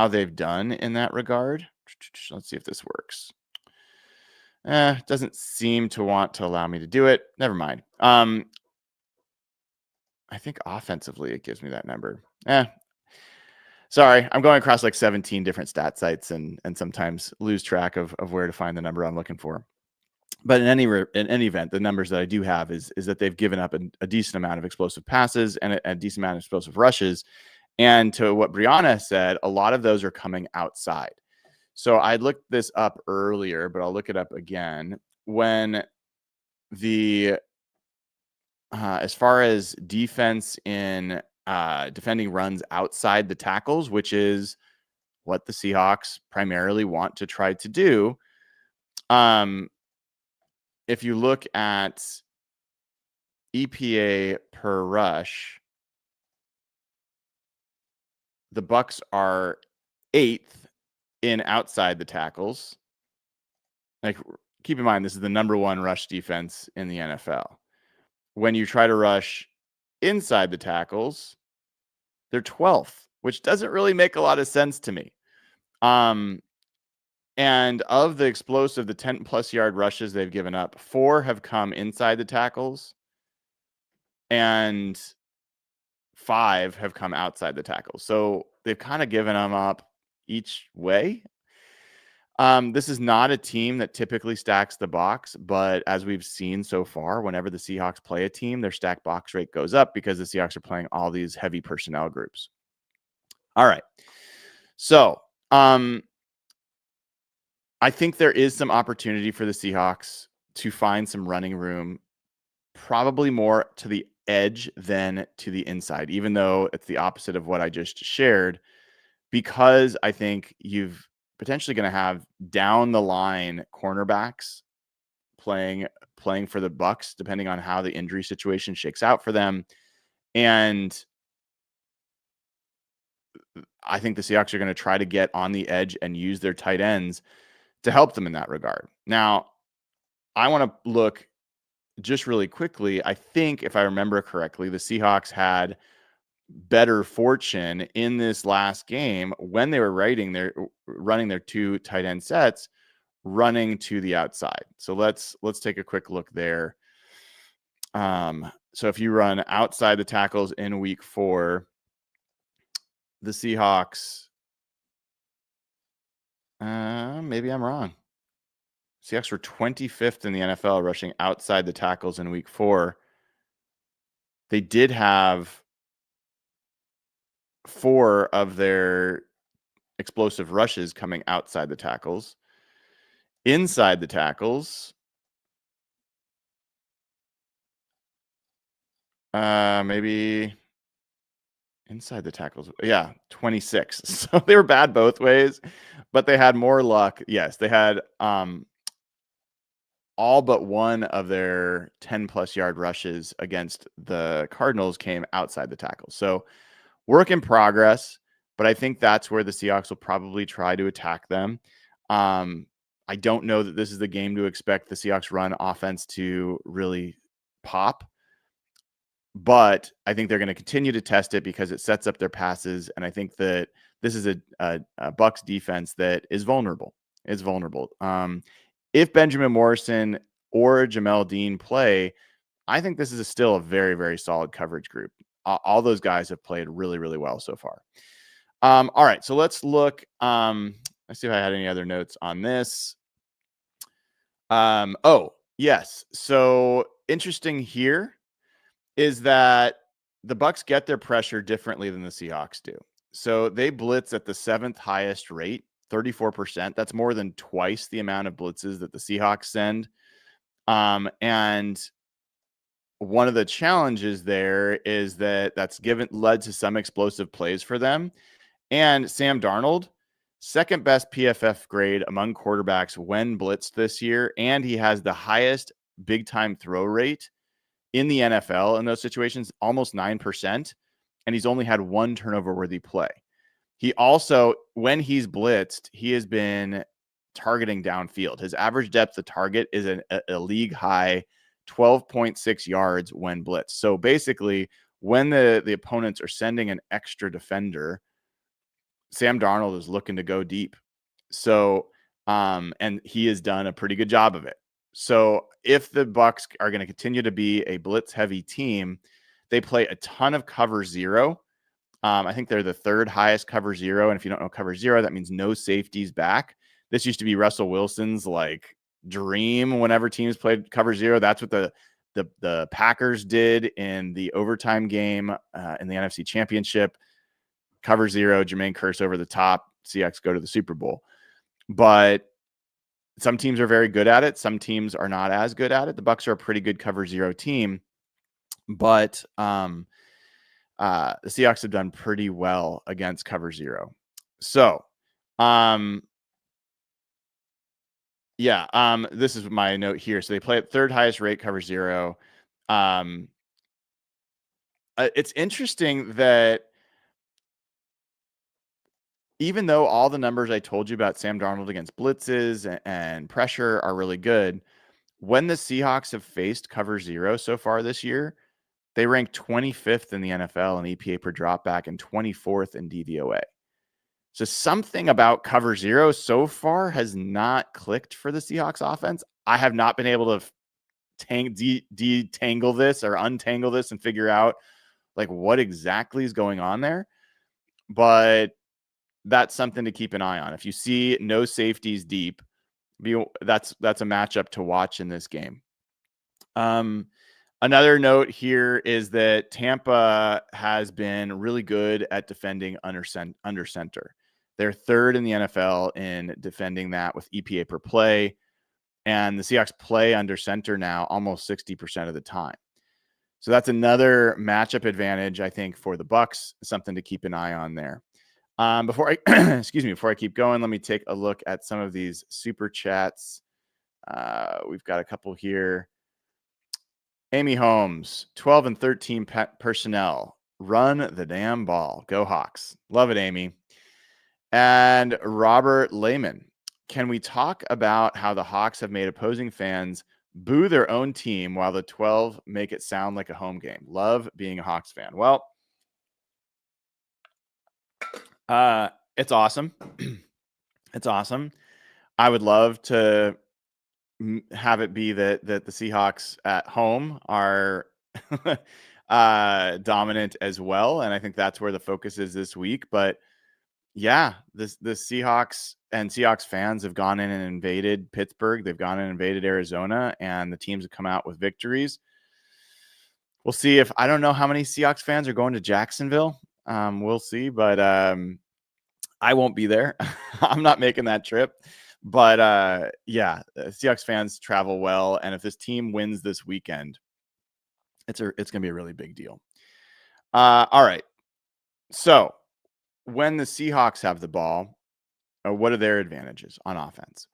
they've done in that regard. Let's see if this works. Doesn't seem to want to allow me to do it. Never mind. I think offensively it gives me that number. Sorry, I'm going across like 17 different stat sites and sometimes lose track of where to find the number I'm looking for. But in any event, the numbers that I do have is that they've given up a decent amount of explosive passes and a decent amount of explosive rushes. And to what Brianna said, a lot of those are coming outside. So I looked this up earlier, but I'll look it up again. When as far as defense in defending runs outside the tackles, which is what the Seahawks primarily want to try to do. If you look at EPA per rush, the Bucs are 8th in outside the tackles. Like, keep in mind, this is the number 1 rush defense in the NFL. When you try to rush inside the tackles, they're 12th, which doesn't really make a lot of sense to me. And of the explosive, the 10+ yard rushes they've given up, 4 have come inside the tackles and 5 have come outside the tackles. So they've kind of given them up each way. This is not a team that typically stacks the box, but as we've seen so far, whenever the Seahawks play a team, their stack box rate goes up because the Seahawks are playing all these heavy personnel groups. All right. So, I think there is some opportunity for the Seahawks to find some running room, probably more to the edge than to the inside, even though it's the opposite of what I just shared, because I think you've potentially going to have down the line cornerbacks playing for the Bucs, depending on how the injury situation shakes out for them. And I think the Seahawks are going to try to get on the edge and use their tight ends to help them in that regard. Now, I want to look just really quickly. I think, if I remember correctly, the Seahawks had better fortune in this last game when they were running their 2 tight end sets, running to the outside. So let's take a quick look there. So if you run outside the tackles in week 4, the Seahawks, maybe I'm wrong. Seahawks were 25th in the NFL rushing outside the tackles in week 4. They did have 4 of their explosive rushes coming outside the tackles. Inside the tackles, maybe inside the tackles. Yeah, 26. So they were bad both ways, but they had more luck. Yes, they had all but one of their 10-plus yard rushes against the Cardinals came outside the tackle. So work in progress, but I think that's where the Seahawks will probably try to attack them. I don't know that this is the game to expect the Seahawks run offense to really pop, but I think they're going to continue to test it because it sets up their passes. And I think that this is a Bucs defense that is vulnerable. It's vulnerable. If Benjamin Morrison or Jamel Dean play, I think this is still a very, very solid coverage group. All those guys have played really, really well so far. All right, so let's look. Let's see if I had any other notes on this. Oh, yes. So interesting here is that the Bucs get their pressure differently than the Seahawks do. So they blitz at the 7th highest rate, 34%. That's more than twice the amount of blitzes that the Seahawks send. And one of the challenges there is that that's led to some explosive plays for them. And Sam Darnold, second best PFF grade among quarterbacks when blitzed this year. And he has the highest big time throw rate in the NFL in those situations, almost 9%. And he's only had one turnover worthy play. He also, when he's blitzed, he has been targeting downfield. His average depth of target is a league high 12.6 yards when blitzed. So basically, when the opponents are sending an extra defender, Sam Darnold is looking to go deep. So, and he has done a pretty good job of it. So if the Bucs are going to continue to be a blitz heavy team, they play a ton of cover 0. I think they're the 3rd highest cover 0. And if you don't know cover 0, that means no safeties back. This used to be Russell Wilson's like dream whenever teams played cover 0. That's what the Packers did in the overtime game in the NFC Championship. Cover 0, Jermaine Kearse over the top, Seahawks go to the Super Bowl. But some teams are very good at it. Some teams are not as good at it. The Bucs are a pretty good cover 0 team, but the Seahawks have done pretty well against cover 0. So, this is my note here. So they play at 3rd highest rate cover 0. It's interesting that even though all the numbers I told you about Sam Darnold against blitzes and pressure are really good, when the Seahawks have faced cover 0 so far this year, they rank 25th in the NFL in EPA per dropback and 24th in DVOA. So something about cover 0 so far has not clicked for the Seahawks offense. I have not been able to detangle this or untangle this and figure out like what exactly is going on there. But that's something to keep an eye on. If you see no safeties deep, that's a matchup to watch in this game. Another note here is that Tampa has been really good at defending under center. They're 3rd in the NFL in defending that with EPA per play, and the Seahawks play under center now almost 60% of the time. So that's another matchup advantage, I think, for the Bucs. Something to keep an eye on there. Before I keep going, let me take a look at some of these super chats. We've got a couple here. Amy Holmes, 12 and 13 personnel. Run the damn ball. Go Hawks. Love it, Amy. And Robert Lehman, can we talk about how the Hawks have made opposing fans boo their own team while the 12 make it sound like a home game? Love being a Hawks fan. Well, it's awesome. It's awesome. I would love to have it be that the Seahawks at home are dominant as well. And I think that's where the focus is this week. But yeah, the Seahawks and Seahawks fans have gone in and invaded Pittsburgh. They've gone in and invaded Arizona, and the teams have come out with victories. We'll see if, I don't know how many Seahawks fans are going to Jacksonville. We'll see, but I won't be there. I'm not making that trip. But yeah, Seahawks fans travel well. And if this team wins this weekend, it's going to be a really big deal. All right. So when the Seahawks have the ball, what are their advantages on offense?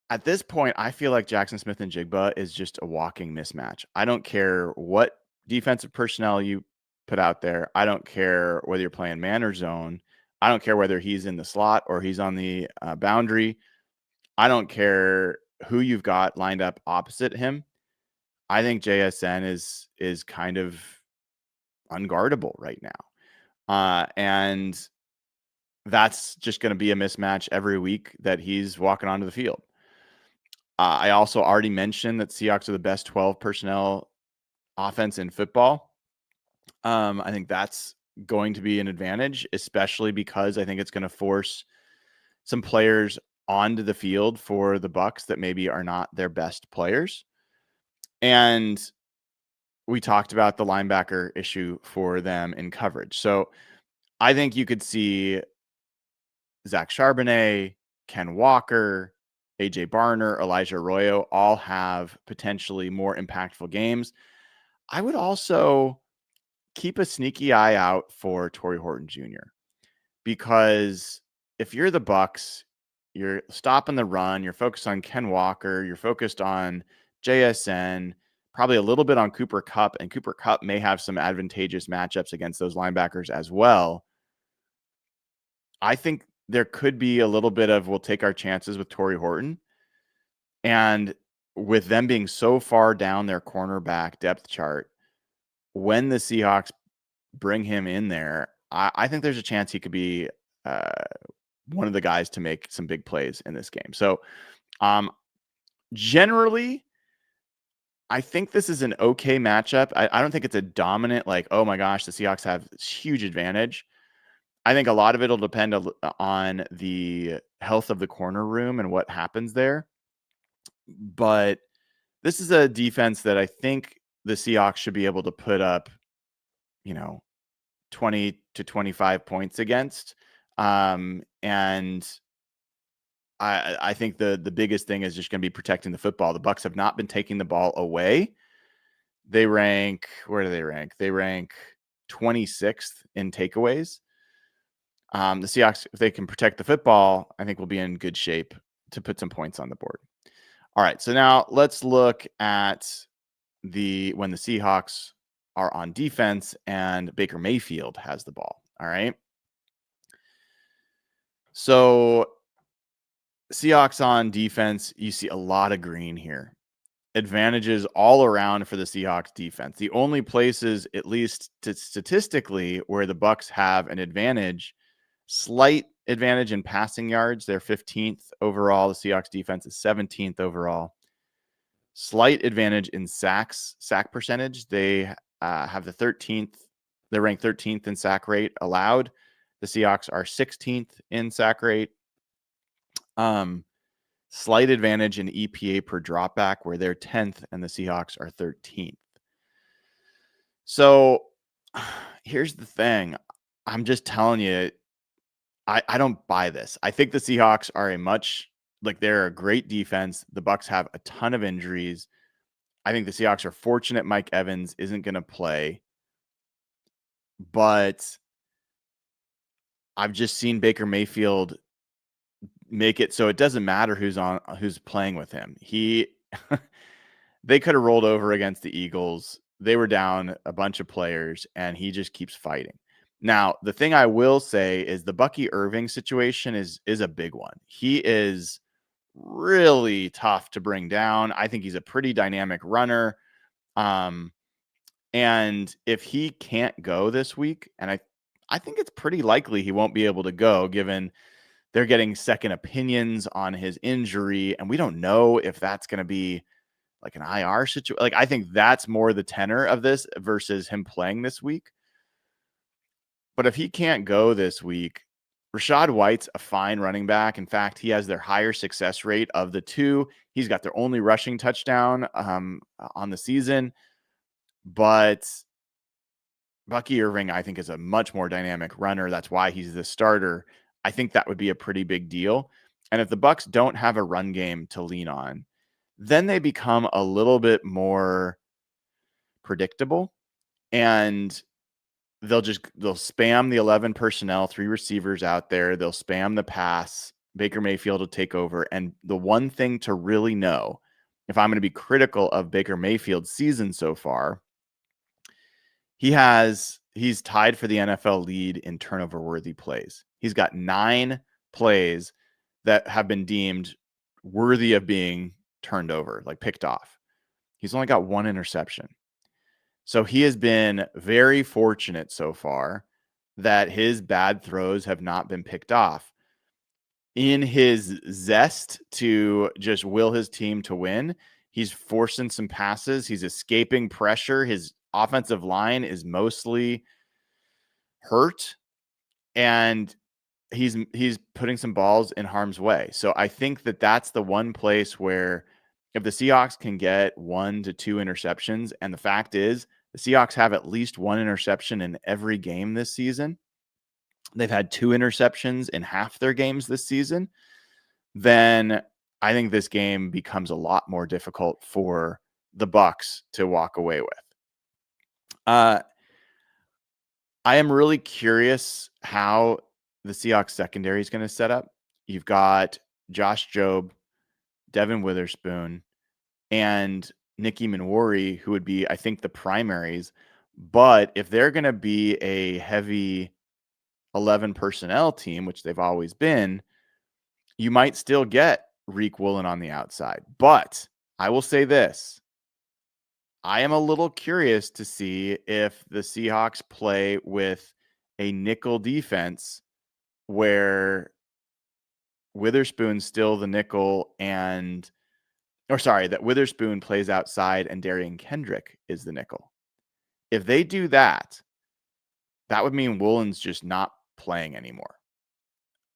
At this point, I feel like Jackson Smith-Njigba is just a walking mismatch. I don't care what defensive personnel you put out there. I don't care whether you're playing man or zone. I don't care whether he's in the slot or he's on the boundary. I don't care who you've got lined up opposite him. I think JSN is kind of unguardable right now. And that's just going to be a mismatch every week that he's walking onto the field. I also already mentioned that Seahawks are the best 12 personnel offense in football. I think that's going to be an advantage, especially because I think it's going to force some players onto the field for the Bucs that maybe are not their best players. And we talked about the linebacker issue for them in coverage. So I think you could see Zach Charbonnet, Ken Walker, AJ Barner, Elijah Arroyo all have potentially more impactful games. I would also keep a sneaky eye out for Torrey Horton Jr. because if you're the Bucs, you're stopping the run, you're focused on Ken Walker, you're focused on JSN, probably a little bit on Cooper Kupp, and Cooper Kupp may have some advantageous matchups against those linebackers as well. I think there could be a little bit of we'll take our chances with Torrey Horton. And with them being so far down their cornerback depth chart, when the Seahawks bring him in there, I think there's a chance he could be one of the guys to make some big plays in this game. So generally, I think this is an okay matchup. I don't think it's a dominant, like, oh my gosh, the Seahawks have this huge advantage. I think a lot of it will depend on the health of the corner room and what happens there. But this is a defense that I think the Seahawks should be able to put up, 20 to 25 points against. And I think the biggest thing is just going to be protecting the football. The Bucs have not been taking the ball away. They rank, where do they rank? They rank 26th in takeaways. The Seahawks, if they can protect the football, I think we'll be in good shape to put some points on the board. All right, so now let's look at when the Seahawks are on defense and Baker Mayfield has the ball. All right. So Seahawks on defense, you see a lot of green here. Advantages all around for the Seahawks defense. The only places, at least statistically, where the Bucs have an advantage, slight advantage in passing yards. They're 15th overall. The Seahawks defense is 17th overall. Slight advantage in sack percentage. They have the 13th. They're ranked 13th in sack rate allowed. The Seahawks are 16th in sack rate. Slight advantage in EPA per dropback, where they're 10th and the Seahawks are 13th. So here's the thing. I'm just telling you, I don't buy this. I think the Seahawks are they're a great defense. The Bucs have a ton of injuries. I think the Seahawks are fortunate Mike Evans isn't going to play. But I've just seen Baker Mayfield make it so it doesn't matter who's playing with him. They could have rolled over against the Eagles. They were down a bunch of players, and he just keeps fighting. Now, the thing I will say is the Bucky Irving situation is a big one. He is really tough to bring down. I think he's a pretty dynamic runner. And if he can't go this week, and I think it's pretty likely he won't be able to go, given they're getting second opinions on his injury, and we don't know if that's going to be like an IR situation. Like, I think that's more the tenor of this versus him playing this week. But if he can't go this week, Rachaad White's a fine running back. In fact, he has their higher success rate of the two. He's got their only rushing touchdown on the season. But Bucky Irving, I think, is a much more dynamic runner. That's why he's the starter. I think that would be a pretty big deal. And if the Bucs don't have a run game to lean on, then they become a little bit more predictable. And they'll spam the 11 personnel, 3 receivers out there. They'll spam the pass. Baker Mayfield will take over. And the one thing to really know, if I'm going to be critical of Baker Mayfield's season so far, he's tied for the NFL lead in turnover worthy plays. He's got 9 plays that have been deemed worthy of being turned over, like picked off. He's only got 1 interception. So he has been very fortunate so far that his bad throws have not been picked off. In his zest to just will his team to win, he's forcing some passes. He's escaping pressure. His offensive line is mostly hurt, and he's putting some balls in harm's way. So I think that that's the one place where if the Seahawks can get 1 to 2 interceptions, and the fact is the Seahawks have at least 1 interception in every game this season. They've had 2 interceptions in half their games this season. Then I think this game becomes a lot more difficult for the Bucs to walk away with. I am really curious how the Seahawks secondary is going to set up. You've got Josh Jobe, Devin Witherspoon, and Nicky Manwari, who would be, I think, the primaries. But if they're going to be a heavy 11 personnel team, which they've always been, you might still get Reek Woolen on the outside. But I will say this. I am a little curious to see if the Seahawks play with a nickel defense where Witherspoon's still the nickel that Witherspoon plays outside and Darian Kendrick is the nickel. If they do that, that would mean Woolen's just not playing anymore.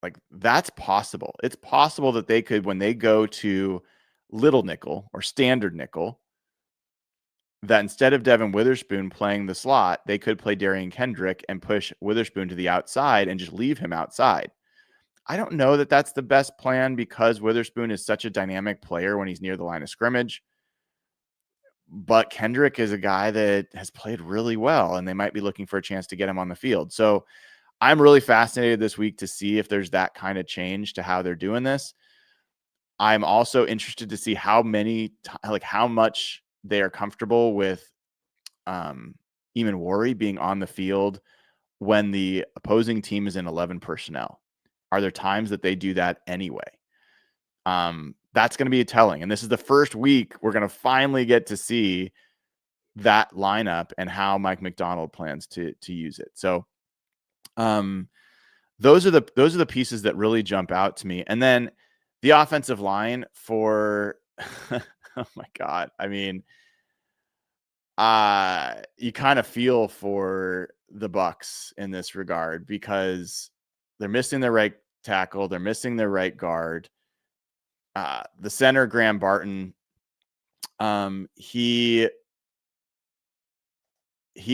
Like, that's possible. It's possible that they could, when they go to little nickel or standard nickel, that instead of Devin Witherspoon playing the slot, they could play Darian Kendrick and push Witherspoon to the outside and just leave him outside. I don't know that that's the best plan because Witherspoon is such a dynamic player when he's near the line of scrimmage. But Kendrick is a guy that has played really well, and they might be looking for a chance to get him on the field. So I'm really fascinated this week to see if there's that kind of change to how they're doing this. I'm also interested to see how much they are comfortable with Emmanwori being on the field when the opposing team is in 11 personnel. Are there times that they do that anyway? That's going to be telling. And this is the first week we're going to finally get to see that lineup and how Mike Macdonald plans to use it. So those are the pieces that really jump out to me. And then the offensive line for oh my God. I mean, you kind of feel for the Bucs in this regard because they're missing their right tackle. They're missing their right guard. The center, Graham Barton, he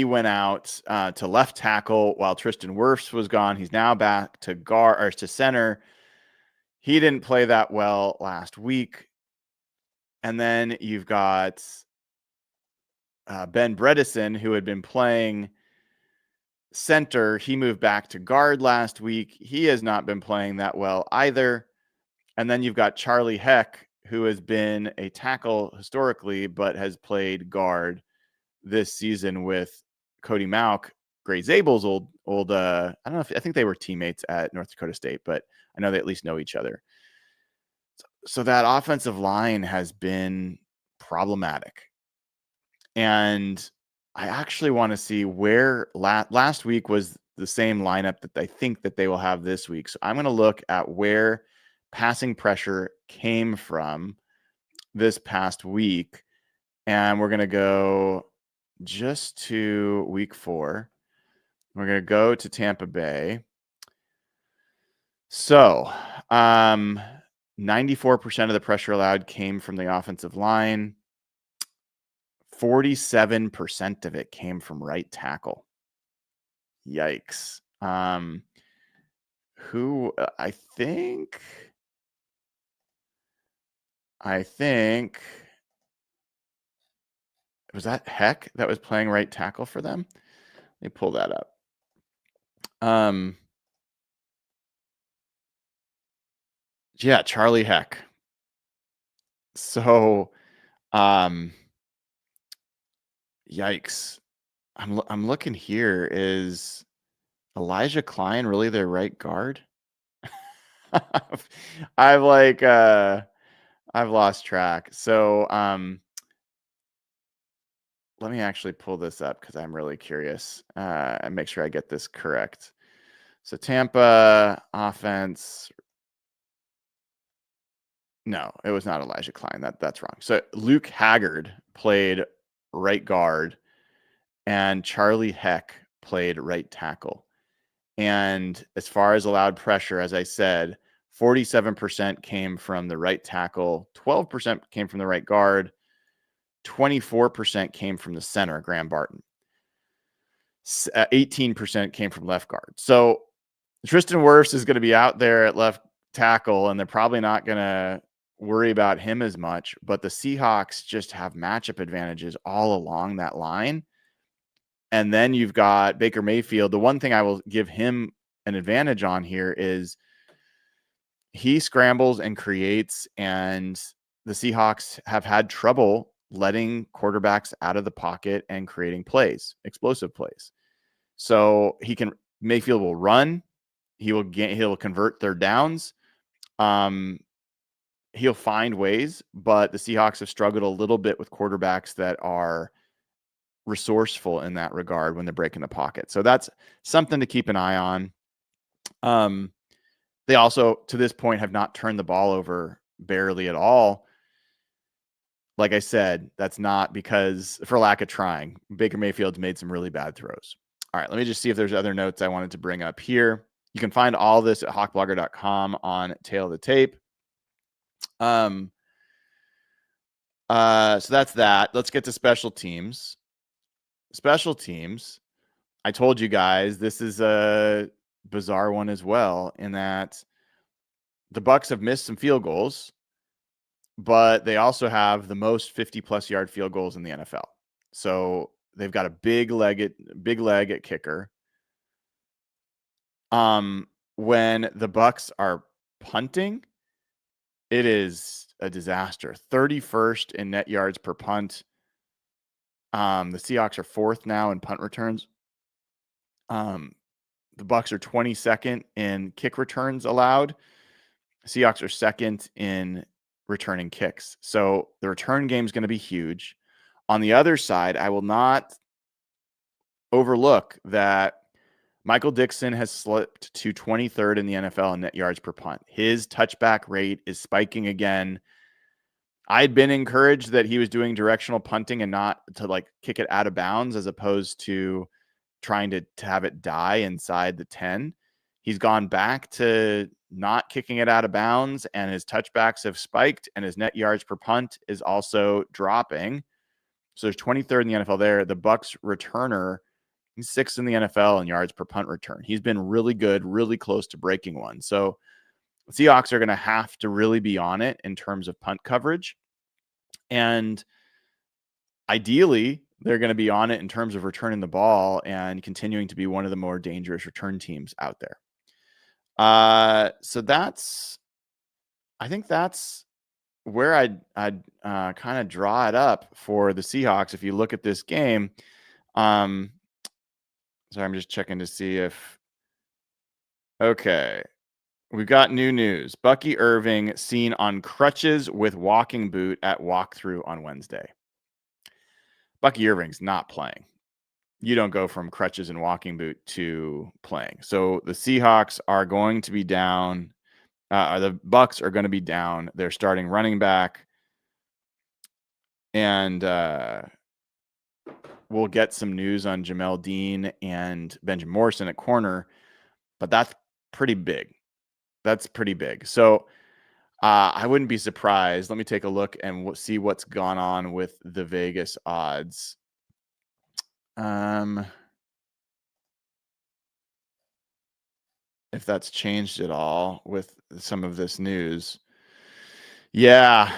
went out to left tackle while Tristan Wirfs was gone. He's now back to guard or to center. He didn't play that well last week. And then you've got Ben Bredesen, who had been playing center. He moved back to guard last week. He has not been playing that well either. And then you've got Charlie Heck, who has been a tackle historically, but has played guard this season with Cody Mauch, Gray Zabel's old I think they were teammates at North Dakota State, but I know they at least know each other. So that offensive line has been problematic. And I actually want to see where last week was the same lineup that I think that they will have this week. So I'm going to look at where passing pressure came from this past week. And we're going to go just to week 4. We're going to go to Tampa Bay. So 94% of the pressure allowed came from the offensive line. 47% of it came from right tackle. Yikes. Who I think was that Heck that was playing right tackle for them? Let me pull that up. Yeah, Charlie Heck. So, yikes. I'm looking here. Is Elijah Klein really their right guard? I've lost track. So, let me actually pull this up because I'm really curious and make sure I get this correct. So Tampa offense. No, it was not Elijah Klein. That's wrong. So Luke Haggard played right guard and Charlie Heck played right tackle. And as far as allowed pressure, as I said, 47% came from the right tackle, 12% came from the right guard, 24% came from the center, Graham Barton. 18% came from left guard. So Tristan Wirfs is going to be out there at left tackle, and they're probably not going to worry about him as much. But the Seahawks just have matchup advantages all along that line. And then you've got Baker Mayfield. The one thing I will give him an advantage on here is he scrambles and creates, and the Seahawks have had trouble letting quarterbacks out of the pocket and creating plays, explosive plays. So Mayfield will run. He'll convert third downs. He'll find ways, but the Seahawks have struggled a little bit with quarterbacks that are resourceful in that regard when they're breaking the pocket. So that's something to keep an eye on. They also, to this point, have not turned the ball over barely at all. Like I said, that's not because for lack of trying. Baker Mayfield's made some really bad throws. All right, let me just see if there's other notes I wanted to bring up here. You can find all this at hawkblogger.com on Tail of the Tape. So that's that. Let's get to special teams. Special teams. I told you guys this is a bizarre one as well, in that the Bucs have missed some field goals, but they also have the most 50-plus yard field goals in the NFL. So they've got a big leg at kicker. When the Bucs are punting, it is a disaster. 31st in net yards per punt. The Seahawks are 4th now in punt returns. The Bucs are 22nd in kick returns allowed. Seahawks are 2nd in returning kicks. So the return game is going to be huge. On the other side, I will not overlook that Michael Dixon has slipped to 23rd in the NFL in net yards per punt. His touchback rate is spiking again. I'd been encouraged that he was doing directional punting and not to kick it out of bounds, as opposed to trying to have it die inside the 10. He's gone back to not kicking it out of bounds, and his touchbacks have spiked, and his net yards per punt is also dropping. So there's 23rd in the NFL there. The Bucs returner, he's 6th in the NFL in yards per punt return. He's been really good, really close to breaking one. So the Seahawks are going to have to really be on it in terms of punt coverage. And ideally, they're going to be on it in terms of returning the ball and continuing to be one of the more dangerous return teams out there. So I think that's where I'd kind of draw it up for the Seahawks. If you look at this game, sorry, I'm just checking to see if, okay, we've got new news. Bucky Irving seen on crutches with walking boot at walkthrough on Wednesday. Bucky Irving's not playing. You don't go from crutches and walking boot to playing. So the Seahawks are going to be down. The Bucs are going to be down. They're starting running back And we'll get some news on Jamel Dean and Benjamin Morrison at corner, but that's pretty big. That's pretty big. So I wouldn't be surprised. Let me take a look and see what's gone on with the Vegas odds. If that's changed at all with some of this news. Yeah,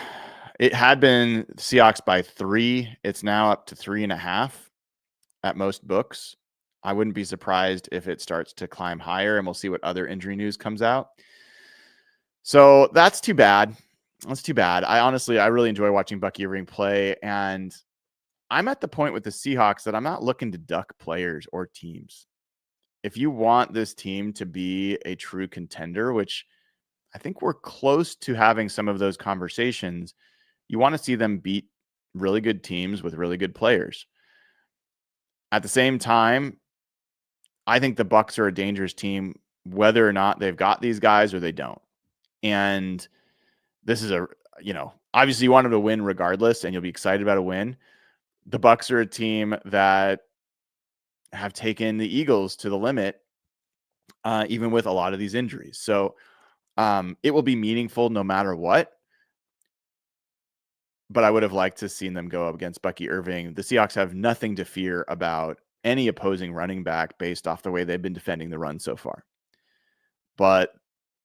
it had been Seahawks by 3. It's now up to 3.5 at most books. I wouldn't be surprised if it starts to climb higher, and we'll see what other injury news comes out. So that's too bad. That's too bad. I really enjoy watching Bucky Irving play, and I'm at the point with the Seahawks that I'm not looking to duck players or teams. If you want this team to be a true contender, which I think we're close to having some of those conversations, you want to see them beat really good teams with really good players. At the same time, I think the Bucs are a dangerous team, whether or not they've got these guys or they don't. And this is obviously you want them to win regardless, and you'll be excited about a win. The Bucs are a team that have taken the Eagles to the limit, even with a lot of these injuries. So it will be meaningful no matter what. But I would have liked to have seen them go up against Bucky Irving. The Seahawks have nothing to fear about any opposing running back based off the way they've been defending the run so far. But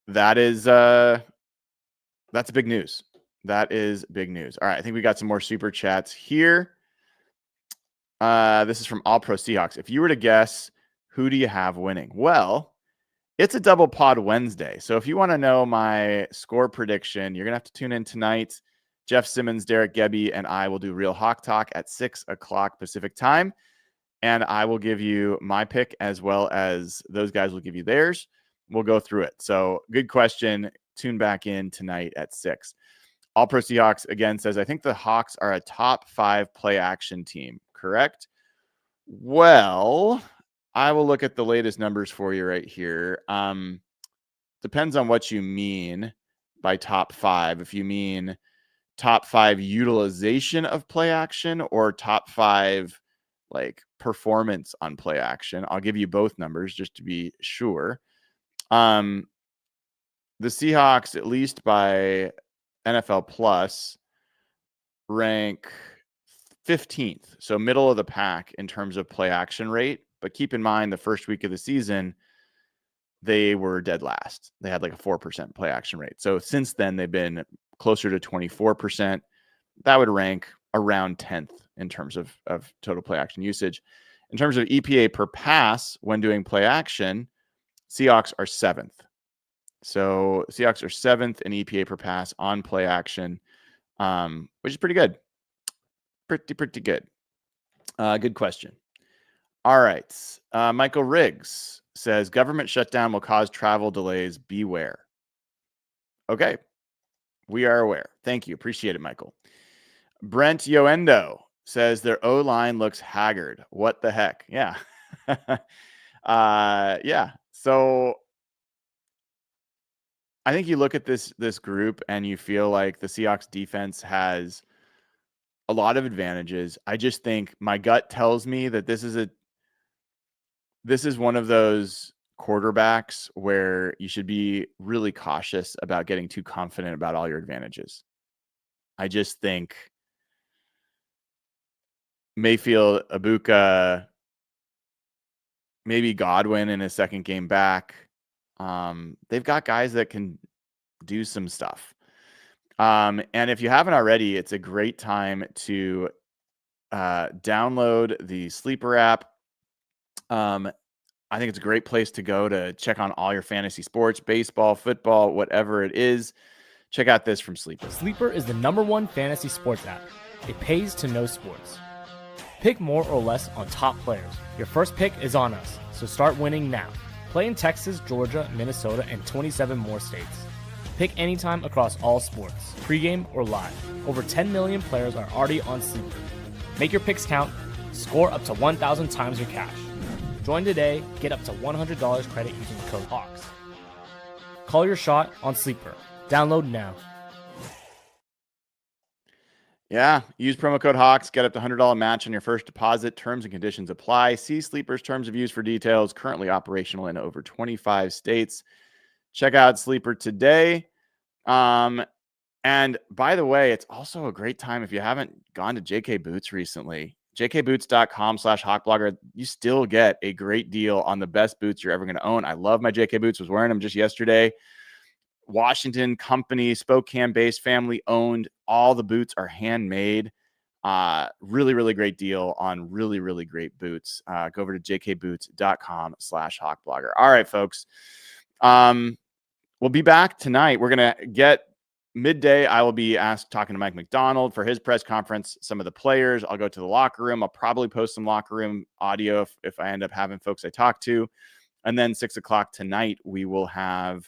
that is that's big news. That is big news. All right, I think we got some more super chats here. This is from All Pro Seahawks. If you were to guess, who do you have winning? Well, it's a double pod Wednesday. So if you want to know my score prediction, you're going to have to tune in tonight. Jeff Simmons, Derek Gebby, and I will do Real Hawk Talk at 6 o'clock Pacific time. And I will give you my pick as well as those guys will give you theirs. We'll go through it. So good question. Tune back in tonight at 6. All Pro Seahawks again says, I think the Hawks are a top 5 play action team. Correct? Well, I will look at the latest numbers for you right here. Depends on what you mean by top 5. If you mean top 5 utilization of play action or top 5 like performance on play action, I'll give you both numbers just to be sure. The Seahawks, at least by NFL Plus, rank 15th, so middle of the pack in terms of play action rate. But keep in mind, the first week of the season, they were dead last. They had like a 4% play action rate. So since then, they've been closer to 24%. That would rank around 10th in terms of total play action usage. In terms of EPA per pass when doing play action, Seahawks are 7th. So Seahawks are 7th in EPA per pass on play action, which is pretty good. Pretty good. Good question. All right. Michael Riggs says, government shutdown will cause travel delays. Beware. Okay. We are aware. Thank you. Appreciate it, Michael. Brent Yoendo says their O-line looks haggard. What the heck? Yeah. Yeah. So I think you look at this group and you feel like the Seahawks defense has a lot of advantages. I just think my gut tells me that this is one of those quarterbacks where you should be really cautious about getting too confident about all your advantages. I just think Mayfield, Egbuka, maybe Godwin in his second game back. They've got guys that can do some stuff. And if you haven't already, it's a great time to download the Sleeper app. I think it's a great place to go to check on all your fantasy sports, baseball, football, whatever it is. Check out this from Sleeper. Sleeper is the #1 fantasy sports app. It pays to know sports. Pick more or less on top players. Your first pick is on us, so start winning now. Play in Texas, Georgia, Minnesota, and 27 more states. Pick anytime across all sports, pregame or live. Over 10 million players are already on Sleeper. Make your picks count. Score up to 1,000 times your cash. Join today. Get up to $100 credit using the code HAWKS. Call your shot on Sleeper. Download now. Yeah, use promo code Hawks, get up to $100 match on your first deposit. Terms and conditions apply. See Sleeper's terms of use for details. Currently operational in over 25 states. Check out Sleeper today. And by the way, it's also a great time if you haven't gone to JK Boots recently. jkboots.com/hawkblogger. You still get a great deal on the best boots you're ever going to own. I love my JK Boots. Was wearing them just yesterday. Washington company, Spokane-based, family-owned. All the boots are handmade. Really, really great deal on really, really great boots. Go over to jkboots.com/hawkblogger. All right, folks. We'll be back tonight. We're going to get midday. I will be talking to Mike McDonald for his press conference. Some of the players. I'll go to the locker room. I'll probably post some locker room audio if I end up having folks I talk to. And then 6 o'clock tonight, we will have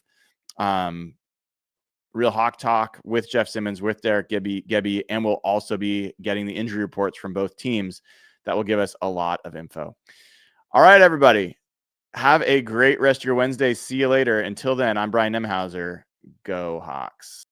Real Hawk Talk with Jeff Simmons, with Derek Gebby, and we'll also be getting the injury reports from both teams that will give us a lot of info. All right, everybody. Have a great rest of your Wednesday. See you later. Until then, I'm Brian Nemhauser. Go Hawks.